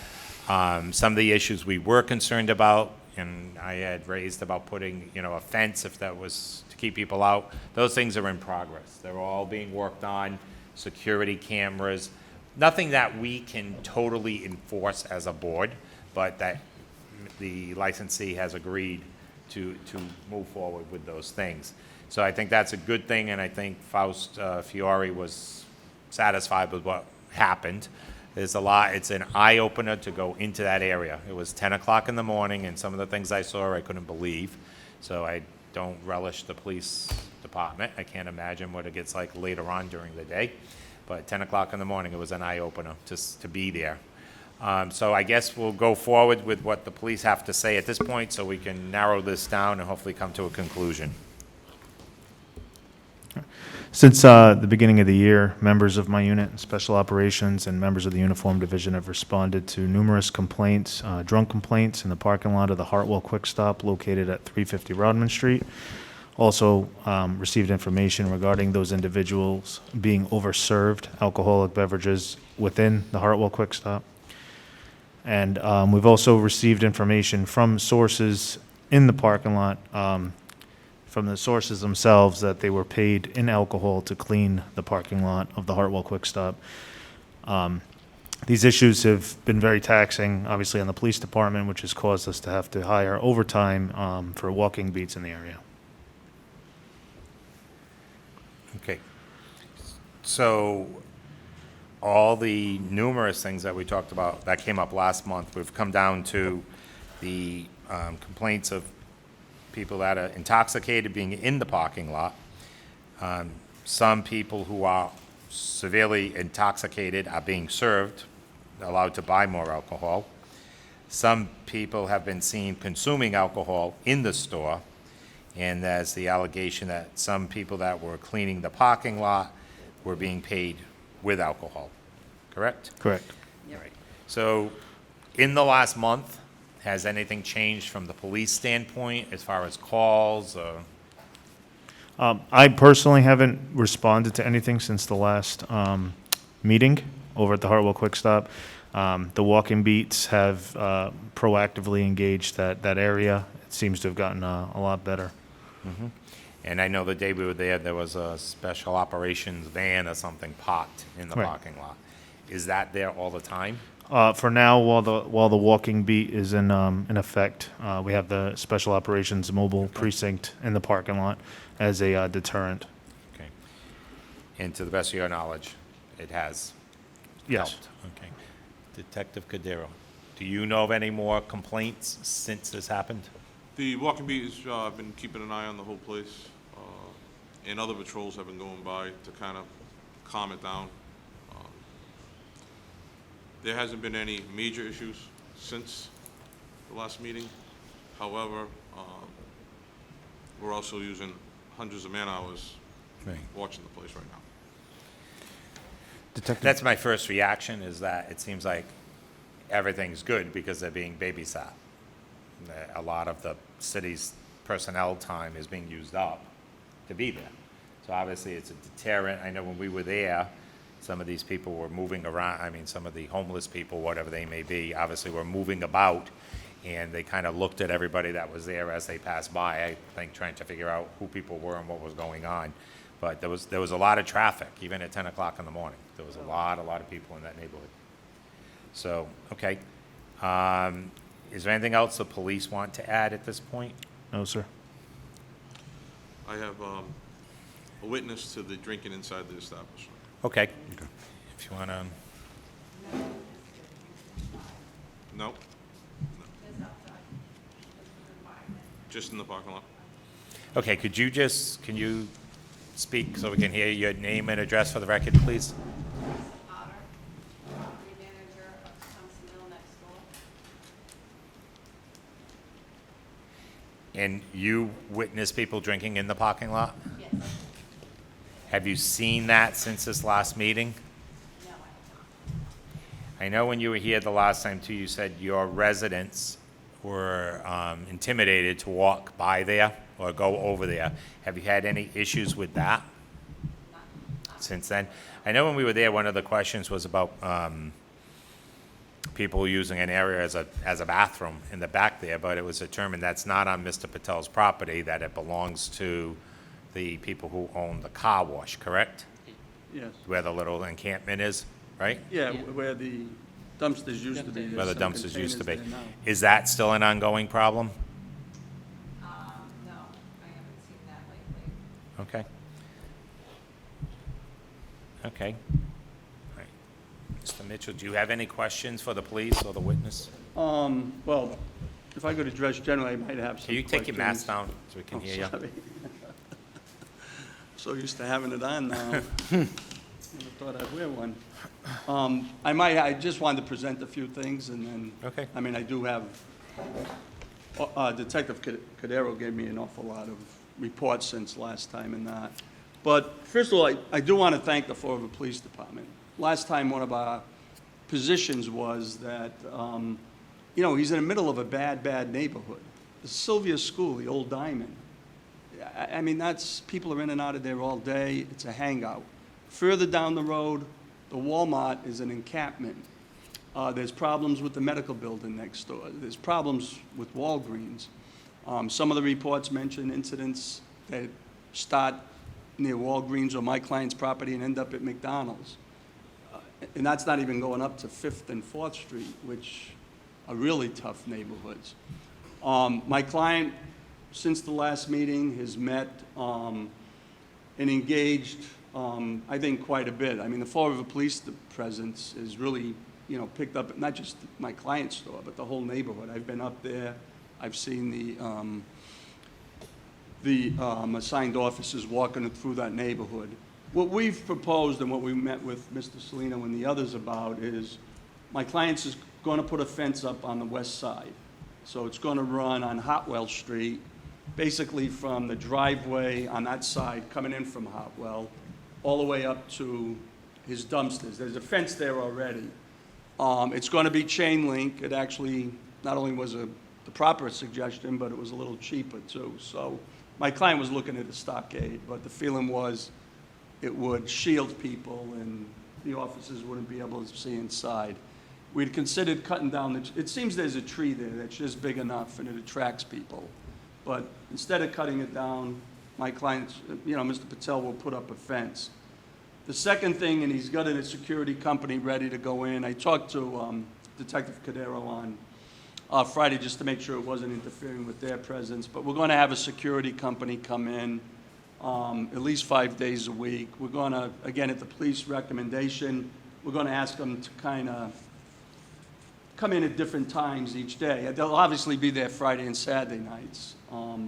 [SPEAKER 2] Some of the issues we were concerned about, and I had raised about putting, a fence if that was to keep people out. Those things are in progress. They're all being worked on, security cameras, nothing that we can totally enforce as a board, but that the licensee has agreed to move forward with those things. So I think that's a good thing, and I think Faust Fiore was satisfied with what happened. There's a lot, it's an eye-opener to go into that area. It was 10 o'clock in the morning, and some of the things I saw I couldn't believe. So I don't relish the police department. I can't imagine what it gets like later on during the day. But 10 o'clock in the morning, it was an eye-opener just to be there. So I guess we'll go forward with what the police have to say at this point, so we can narrow this down and hopefully come to a conclusion.
[SPEAKER 14] Since the beginning of the year, members of my unit, Special Operations, and members of the Uniform Division have responded to numerous complaints, drunk complaints in the parking lot of the Hartwell Quick Stop located at 350 Rodman Street. Also received information regarding those individuals being overserved alcoholic beverages within the Hartwell Quick Stop. And we've also received information from sources in the parking lot, from the sources themselves, that they were paid in alcohol to clean the parking lot of the Hartwell Quick Stop. These issues have been very taxing, obviously, on the police department, which has caused us to have to hire overtime for walking beats in the area.
[SPEAKER 2] Okay. So all the numerous things that we talked about that came up last month, we've come down to the complaints of people that are intoxicated being in the parking lot. Some people who are severely intoxicated are being served, allowed to buy more alcohol. Some people have been seen consuming alcohol in the store, and there's the allegation that some people that were cleaning the parking lot were being paid with alcohol, correct?
[SPEAKER 14] Correct.
[SPEAKER 2] All right. So in the last month, has anything changed from the police standpoint as far as calls or?
[SPEAKER 14] I personally haven't responded to anything since the last meeting over at the Hartwell Quick Stop. The walking beats have proactively engaged that area. It seems to have gotten a lot better.
[SPEAKER 2] Mm-hmm. And I know the day we were there was a special operations van or something parked in the
[SPEAKER 14] Right.
[SPEAKER 2] parking lot. Is that there all the time?
[SPEAKER 14] For now, while the walking beat is in effect, we have the Special Operations Mobile Precinct in the parking lot as a deterrent.
[SPEAKER 2] Okay. And to the best of your knowledge, it has
[SPEAKER 14] Yes.
[SPEAKER 2] helped? Okay. Detective Cadero, do you know of any more complaints since this happened?
[SPEAKER 13] The walking beat has been keeping an eye on the whole place, and other patrols have been going by to kind of calm it down. There hasn't been any major issues since the last meeting. However, we're also using hundreds of man-hours watching the place right now.
[SPEAKER 1] Detective,
[SPEAKER 2] That's my first reaction, is that it seems like everything's good because they're being babysat. A lot of the city's personnel time is being used up to be there. So obviously it's a deterrent. I know when we were there, some of these people were moving around. I mean, some of the homeless people, whatever they may be, obviously were moving about, and they kind of looked at everybody that was there as they passed by, I think, trying to figure out who people were and what was going on. But there was a lot of traffic, even at 10 o'clock in the morning. There was a lot of people in that neighborhood. So, okay. Is there anything else the police want to add at this point?
[SPEAKER 14] No, sir.
[SPEAKER 13] I have a witness to the drinking inside the establishment.
[SPEAKER 2] Okay. If you want to,
[SPEAKER 13] No? Just in the parking lot.
[SPEAKER 2] okay, can you speak so we can hear your name and address for the record, please?
[SPEAKER 15] Otter, property manager of Thompson Mill next door.
[SPEAKER 2] And you witnessed people drinking in the parking lot?
[SPEAKER 15] Yes.
[SPEAKER 2] Have you seen that since this last meeting?
[SPEAKER 15] No, I have not.
[SPEAKER 2] I know when you were here the last time too, you said your residents were intimidated to walk by there or go over there. Have you had any issues with that since then? I know when we were there, one of the questions was about people using an area as a bathroom in the back there, but it was determined that's not on Mr. Patel's property, that it belongs to the people who own the car wash, correct?
[SPEAKER 7] Yes.
[SPEAKER 2] Where the little encampment is, right?
[SPEAKER 7] Yeah, where the dumpsters used to be.
[SPEAKER 2] Where the
[SPEAKER 7] There's some
[SPEAKER 2] dumpsters used to be.
[SPEAKER 7] containers there now.
[SPEAKER 2] Is that still an ongoing problem?
[SPEAKER 15] No, I haven't seen that lately.
[SPEAKER 2] Okay. Okay. All right. Mr. Mitchell, do you have any questions for the police or the witness?
[SPEAKER 7] Well, if I could address generally, I might have some
[SPEAKER 2] Can you take your mask
[SPEAKER 7] questions.
[SPEAKER 2] down so we can
[SPEAKER 7] Oh,
[SPEAKER 2] hear you?
[SPEAKER 7] sorry. So used to having it on now. Never thought I'd wear one. I just wanted to present a few things, and then.
[SPEAKER 2] Okay.
[SPEAKER 7] I mean, I do have, Detective Cadero gave me an awful lot of reports since last time and that. But first of all, I do want to thank the Fall River Police Department. Last time, one of our positions was that, he's in the middle of a bad neighborhood. The Sylvia School, the old Diamond. I mean, people are in and out of there all day. It's a hangout. Further down the road, the Walmart is an encampment. There's problems with the medical building next door. There's problems with Walgreens. Some of the reports mention incidents that start near Walgreens or my client's property and end up at McDonald's. And that's not even going up to 5th and 4th Street, which are really tough neighborhoods. My client, since the last meeting, has met and engaged, I think, quite a bit. I mean, the Fall River Police presence is really, picked up, not just my client's store, but the whole neighborhood. I've been up there. I've seen the assigned officers walking through that neighborhood. What we've proposed and what we met with Mr. Salino and the others about is my client's is going to put a fence up on the west side. So it's going to run on Hotwell Street, basically from the driveway on that side, coming in from Hotwell, all the way up to his dumpsters. There's a fence there already. It's going to be chain link. It actually not only was the proper suggestion, but it was a little cheaper too. So my client was looking at a stockade, but the feeling was it would shield people and the officers wouldn't be able to see inside. We'd considered cutting down, it seems there's a tree there that's just big enough and it attracts people. But instead of cutting it down, my client, Mr. Patel will put up a fence. The second thing, and he's got a security company ready to go in. I talked to Detective Cadero on Friday just to make sure it wasn't interfering with their presence. But we're going to have a security company come in at least 5 days a week. We're going to, again, at the police recommendation, we're going to ask them to kind of come in at different times each day. They'll obviously be there Friday and Saturday nights,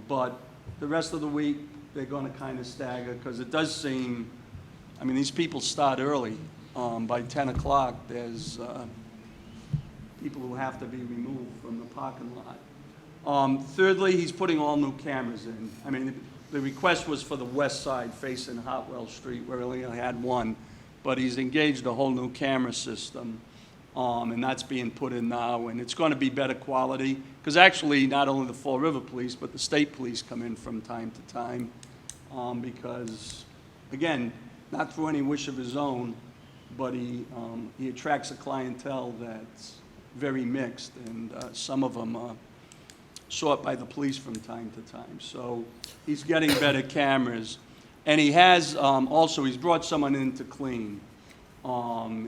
[SPEAKER 7] but the rest of the week, they're gonna kind of stagger, because it does seem, I mean, these people start early. By 10 o'clock, there's people who have to be removed from the parking lot. Thirdly, he's putting all new cameras in. I mean, the request was for the west side facing Hartwell Street, where he only had one, but he's engaged a whole new camera system, and that's being put in now, and it's going to be better quality, because actually, not only the Fall River Police, but the state police come in from time to time, because, again, not through any wish of his own, but he attracts a clientele that's very mixed, and some of them are sought by the police from time to time. So he's getting better cameras. And he has, also, he's brought someone in to clean.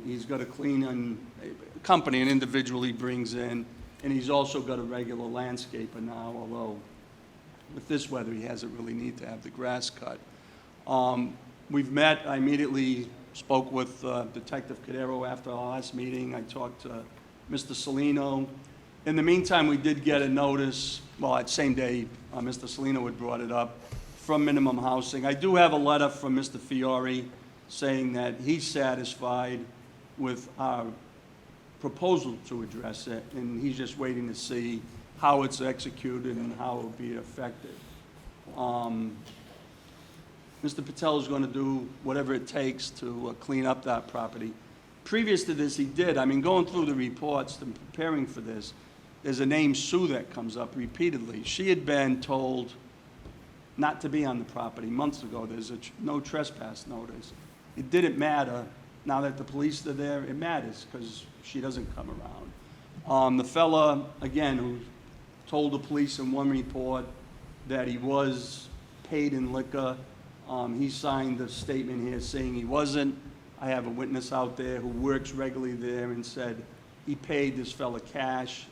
[SPEAKER 7] He's got a cleaning company, an individual he brings in, and he's also got a regular landscaper now, although with this weather, he hasn't really need to have the grass cut. We've met, I immediately spoke with Detective Cadero after our last meeting. I talked to Mr. Salino. In the meantime, we did get a notice, well, that same day, Mr. Salino had brought it up, from Minimum Housing. I do have a letter from Mr. Fiore saying that he's satisfied with our proposal to address it, and he's just waiting to see how it's executed and how it will be affected. Mr. Patel is going to do whatever it takes to clean up that property. Previous to this, he did. I mean, going through the reports and preparing for this, there's a name, Sue, that comes up repeatedly. She had been told not to be on the property months ago. There's a no trespass notice. It didn't matter. Now that the police are there, it matters, because she doesn't come around. The fella, again, who told the police in one report that he was paid in liquor, he signed a statement here saying he wasn't. I have a witness out there who works regularly there and said he paid this fella cash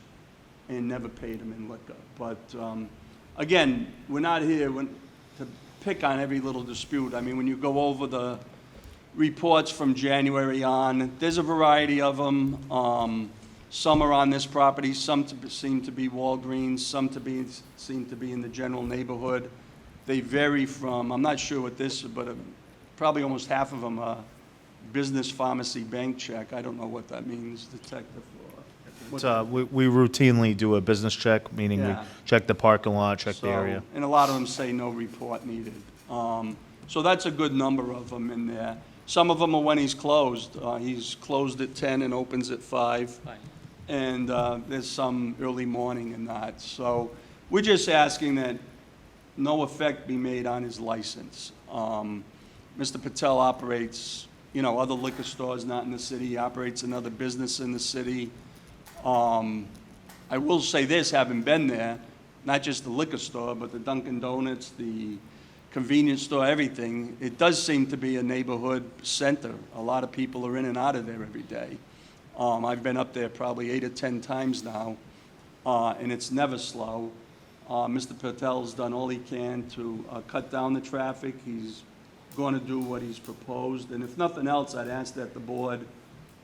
[SPEAKER 7] and never paid him in liquor. But again, we're not here to pick on every little dispute. I mean, when you go over the reports from January on, there's a variety of them. Some are on this property, some seem to be Walgreens, some seem to be in the general neighborhood. They vary from, I'm not sure what this is, but probably almost half of them are business pharmacy bank check. I don't know what that means, Detective.
[SPEAKER 14] We routinely do a business check, meaning we
[SPEAKER 7] Yeah.
[SPEAKER 14] check the parking lot, check the area.
[SPEAKER 7] And a lot of them say no report needed. So that's a good number of them in there. Some of them are when he's closed. He's closed at 10 and opens at 5. And there's some early morning and that. So we're just asking that no effect be made on his license. Mr. Patel operates, other liquor stores not in the city. He operates another business in the city. I will say this, having been there, not just the liquor store, but the Dunkin' Donuts, the convenience store, everything, it does seem to be a neighborhood center. A lot of people are in and out of there every day. I've been up there probably 8 or 10 times now, and it's never slow. Mr. Patel's done all he can to cut down the traffic. He's going to do what he's proposed, and if nothing else, I'd ask that the board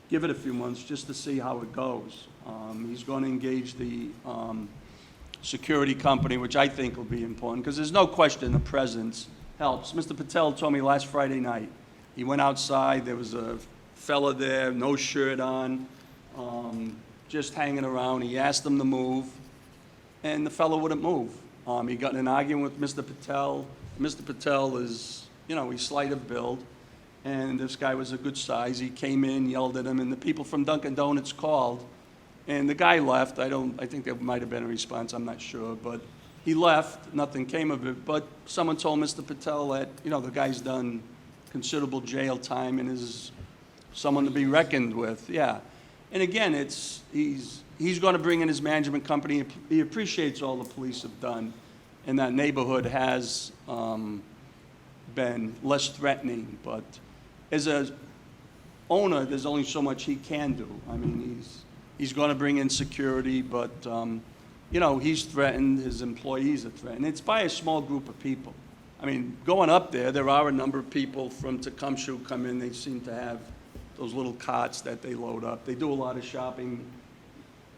[SPEAKER 7] give it a few months just to see how it goes. He's going to engage the security company, which I think will be important, because there's no question the presence helps. Mr. Patel told me last Friday night, he went outside, there was a fella there, no shirt on, just hanging around. He asked him to move, and the fellow wouldn't move. He got in an argument with Mr. Patel. Mr. Patel is, he's slight of build, and this guy was a good size. He came in, yelled at him, and the people from Dunkin' Donuts called, and the guy left. I think there might have been a response, I'm not sure, but he left. Nothing came of it, but someone told Mr. Patel that, the guy's done considerable jail time and is someone to be reckoned with, yeah. And again, he's going to bring in his management company. He appreciates all the police have done, and that neighborhood has been less threatening. But as a owner, there's only so much he can do. I mean, he's going to bring in security, but he's threatened. His employees are threatened. It's by a small group of people. I mean, going up there are a number of people from Tecumseh who come in. They seem to have those little carts that they load up. They do a lot of shopping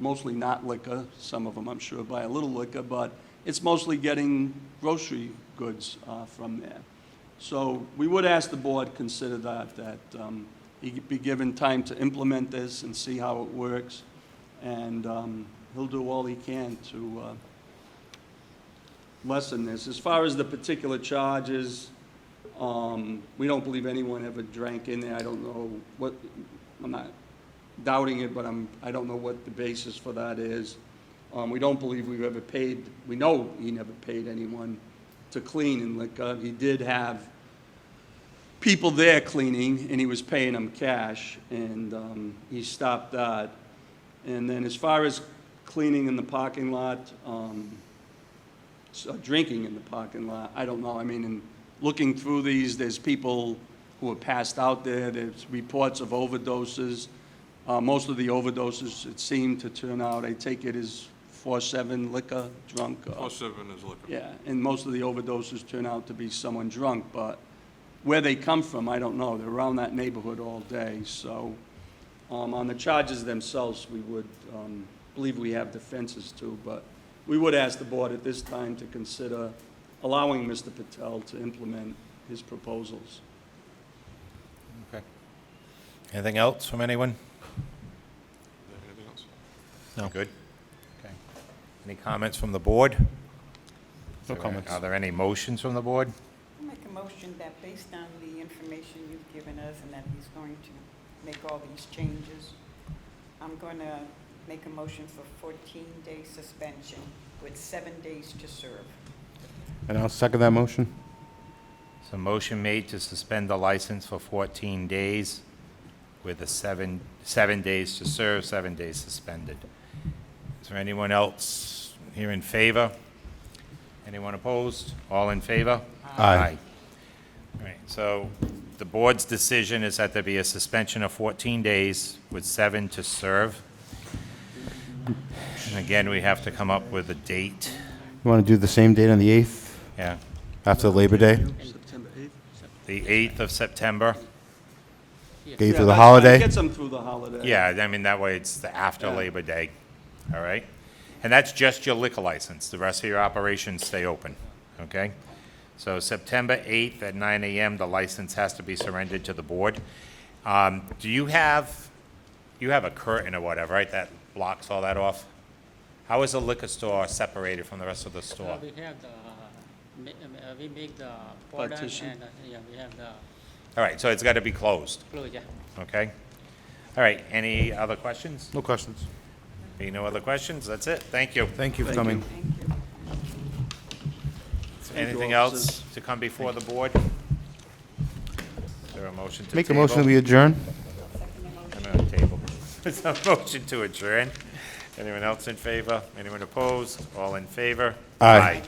[SPEAKER 7] mostly not liquor. Some of them, I'm sure, buy a little liquor, but it's mostly getting grocery goods from there. So we would ask the board consider that he be given time to implement this and see how it works, and he'll do all he can to lessen this. As far as the particular charges, we don't believe anyone ever drank in there. I don't know what, I'm not doubting it, but I don't know what the basis for that is. We don't believe we've ever paid, we know he never paid anyone to clean in liquor. He did have people there cleaning, and he was paying them cash, and he stopped that. And then as far as cleaning in the parking lot, drinking in the parking lot, I don't know. I mean, in looking through these, there's people who are passed out there. There's reports of overdoses. Most of the overdoses, it seemed to turn out, I take it as 4-7 liquor, drunk.
[SPEAKER 13] 4-7 is liquor.
[SPEAKER 7] Yeah, and most of the overdoses turn out to be someone drunk, but where they come from, I don't know. They're around that neighborhood all day, so on the charges themselves, we would believe we have defenses too, but we would ask the board at this time to consider allowing Mr. Patel to implement his proposals.
[SPEAKER 2] Okay. Anything else from anyone?
[SPEAKER 13] Anything else?
[SPEAKER 2] No. Good? Okay. Any comments from the board?
[SPEAKER 1] No comments.
[SPEAKER 2] Are there any motions from the board?
[SPEAKER 4] I'll make a motion that based on the information you've given us and that he's going to make all these changes, I'm going to make a motion for 14-day suspension with 7 days to serve.
[SPEAKER 1] And I'll second that motion.
[SPEAKER 2] So motion made to suspend the license for 14 days with a 7 days to serve, 7 days suspended. Is there anyone else here in favor? Anyone opposed? All in favor?
[SPEAKER 1] Aye.
[SPEAKER 2] All right, so the board's decision is that there be a suspension of 14 days with 7 to serve. And again, we have to come up with a date.
[SPEAKER 1] You want to do the same date on the 8th,
[SPEAKER 2] Yeah,
[SPEAKER 1] after Labor Day?
[SPEAKER 7] September 8th?
[SPEAKER 2] the 8th of September.
[SPEAKER 1] Day
[SPEAKER 7] Yeah,
[SPEAKER 1] through the
[SPEAKER 7] that's fine.
[SPEAKER 1] holiday?
[SPEAKER 7] Gets them through the holiday.
[SPEAKER 2] Yeah, I mean, that way it's the after
[SPEAKER 7] Yeah.
[SPEAKER 2] Labor Day, all right? And that's just your liquor license. The rest of your operations stay open, okay? So September 8th at 9 a.m., the license has to be surrendered to the board. Do you have a curtain or whatever, right, that blocks all that off? How is the liquor store separated from the rest of the store?
[SPEAKER 6] We have the, we make the cordon
[SPEAKER 7] Partition.
[SPEAKER 6] and, yeah, we have the
[SPEAKER 2] All right, so it's got to be closed,
[SPEAKER 6] close, yeah.
[SPEAKER 2] okay? All right, any other questions?
[SPEAKER 1] No questions.
[SPEAKER 2] Being no other questions, that's it. Thank you.
[SPEAKER 1] Thank you for
[SPEAKER 7] Thank you.
[SPEAKER 1] coming.
[SPEAKER 4] Thank you.
[SPEAKER 2] Anything
[SPEAKER 7] you,
[SPEAKER 2] else
[SPEAKER 7] officers.
[SPEAKER 2] to come before the board? Is there a motion to
[SPEAKER 1] Make a
[SPEAKER 2] table?
[SPEAKER 1] motion that we adjourn?
[SPEAKER 2] I'm on the table. Is there a motion to adjourn? Anyone else in favor? Anyone opposed? All in favor?
[SPEAKER 1] Aye.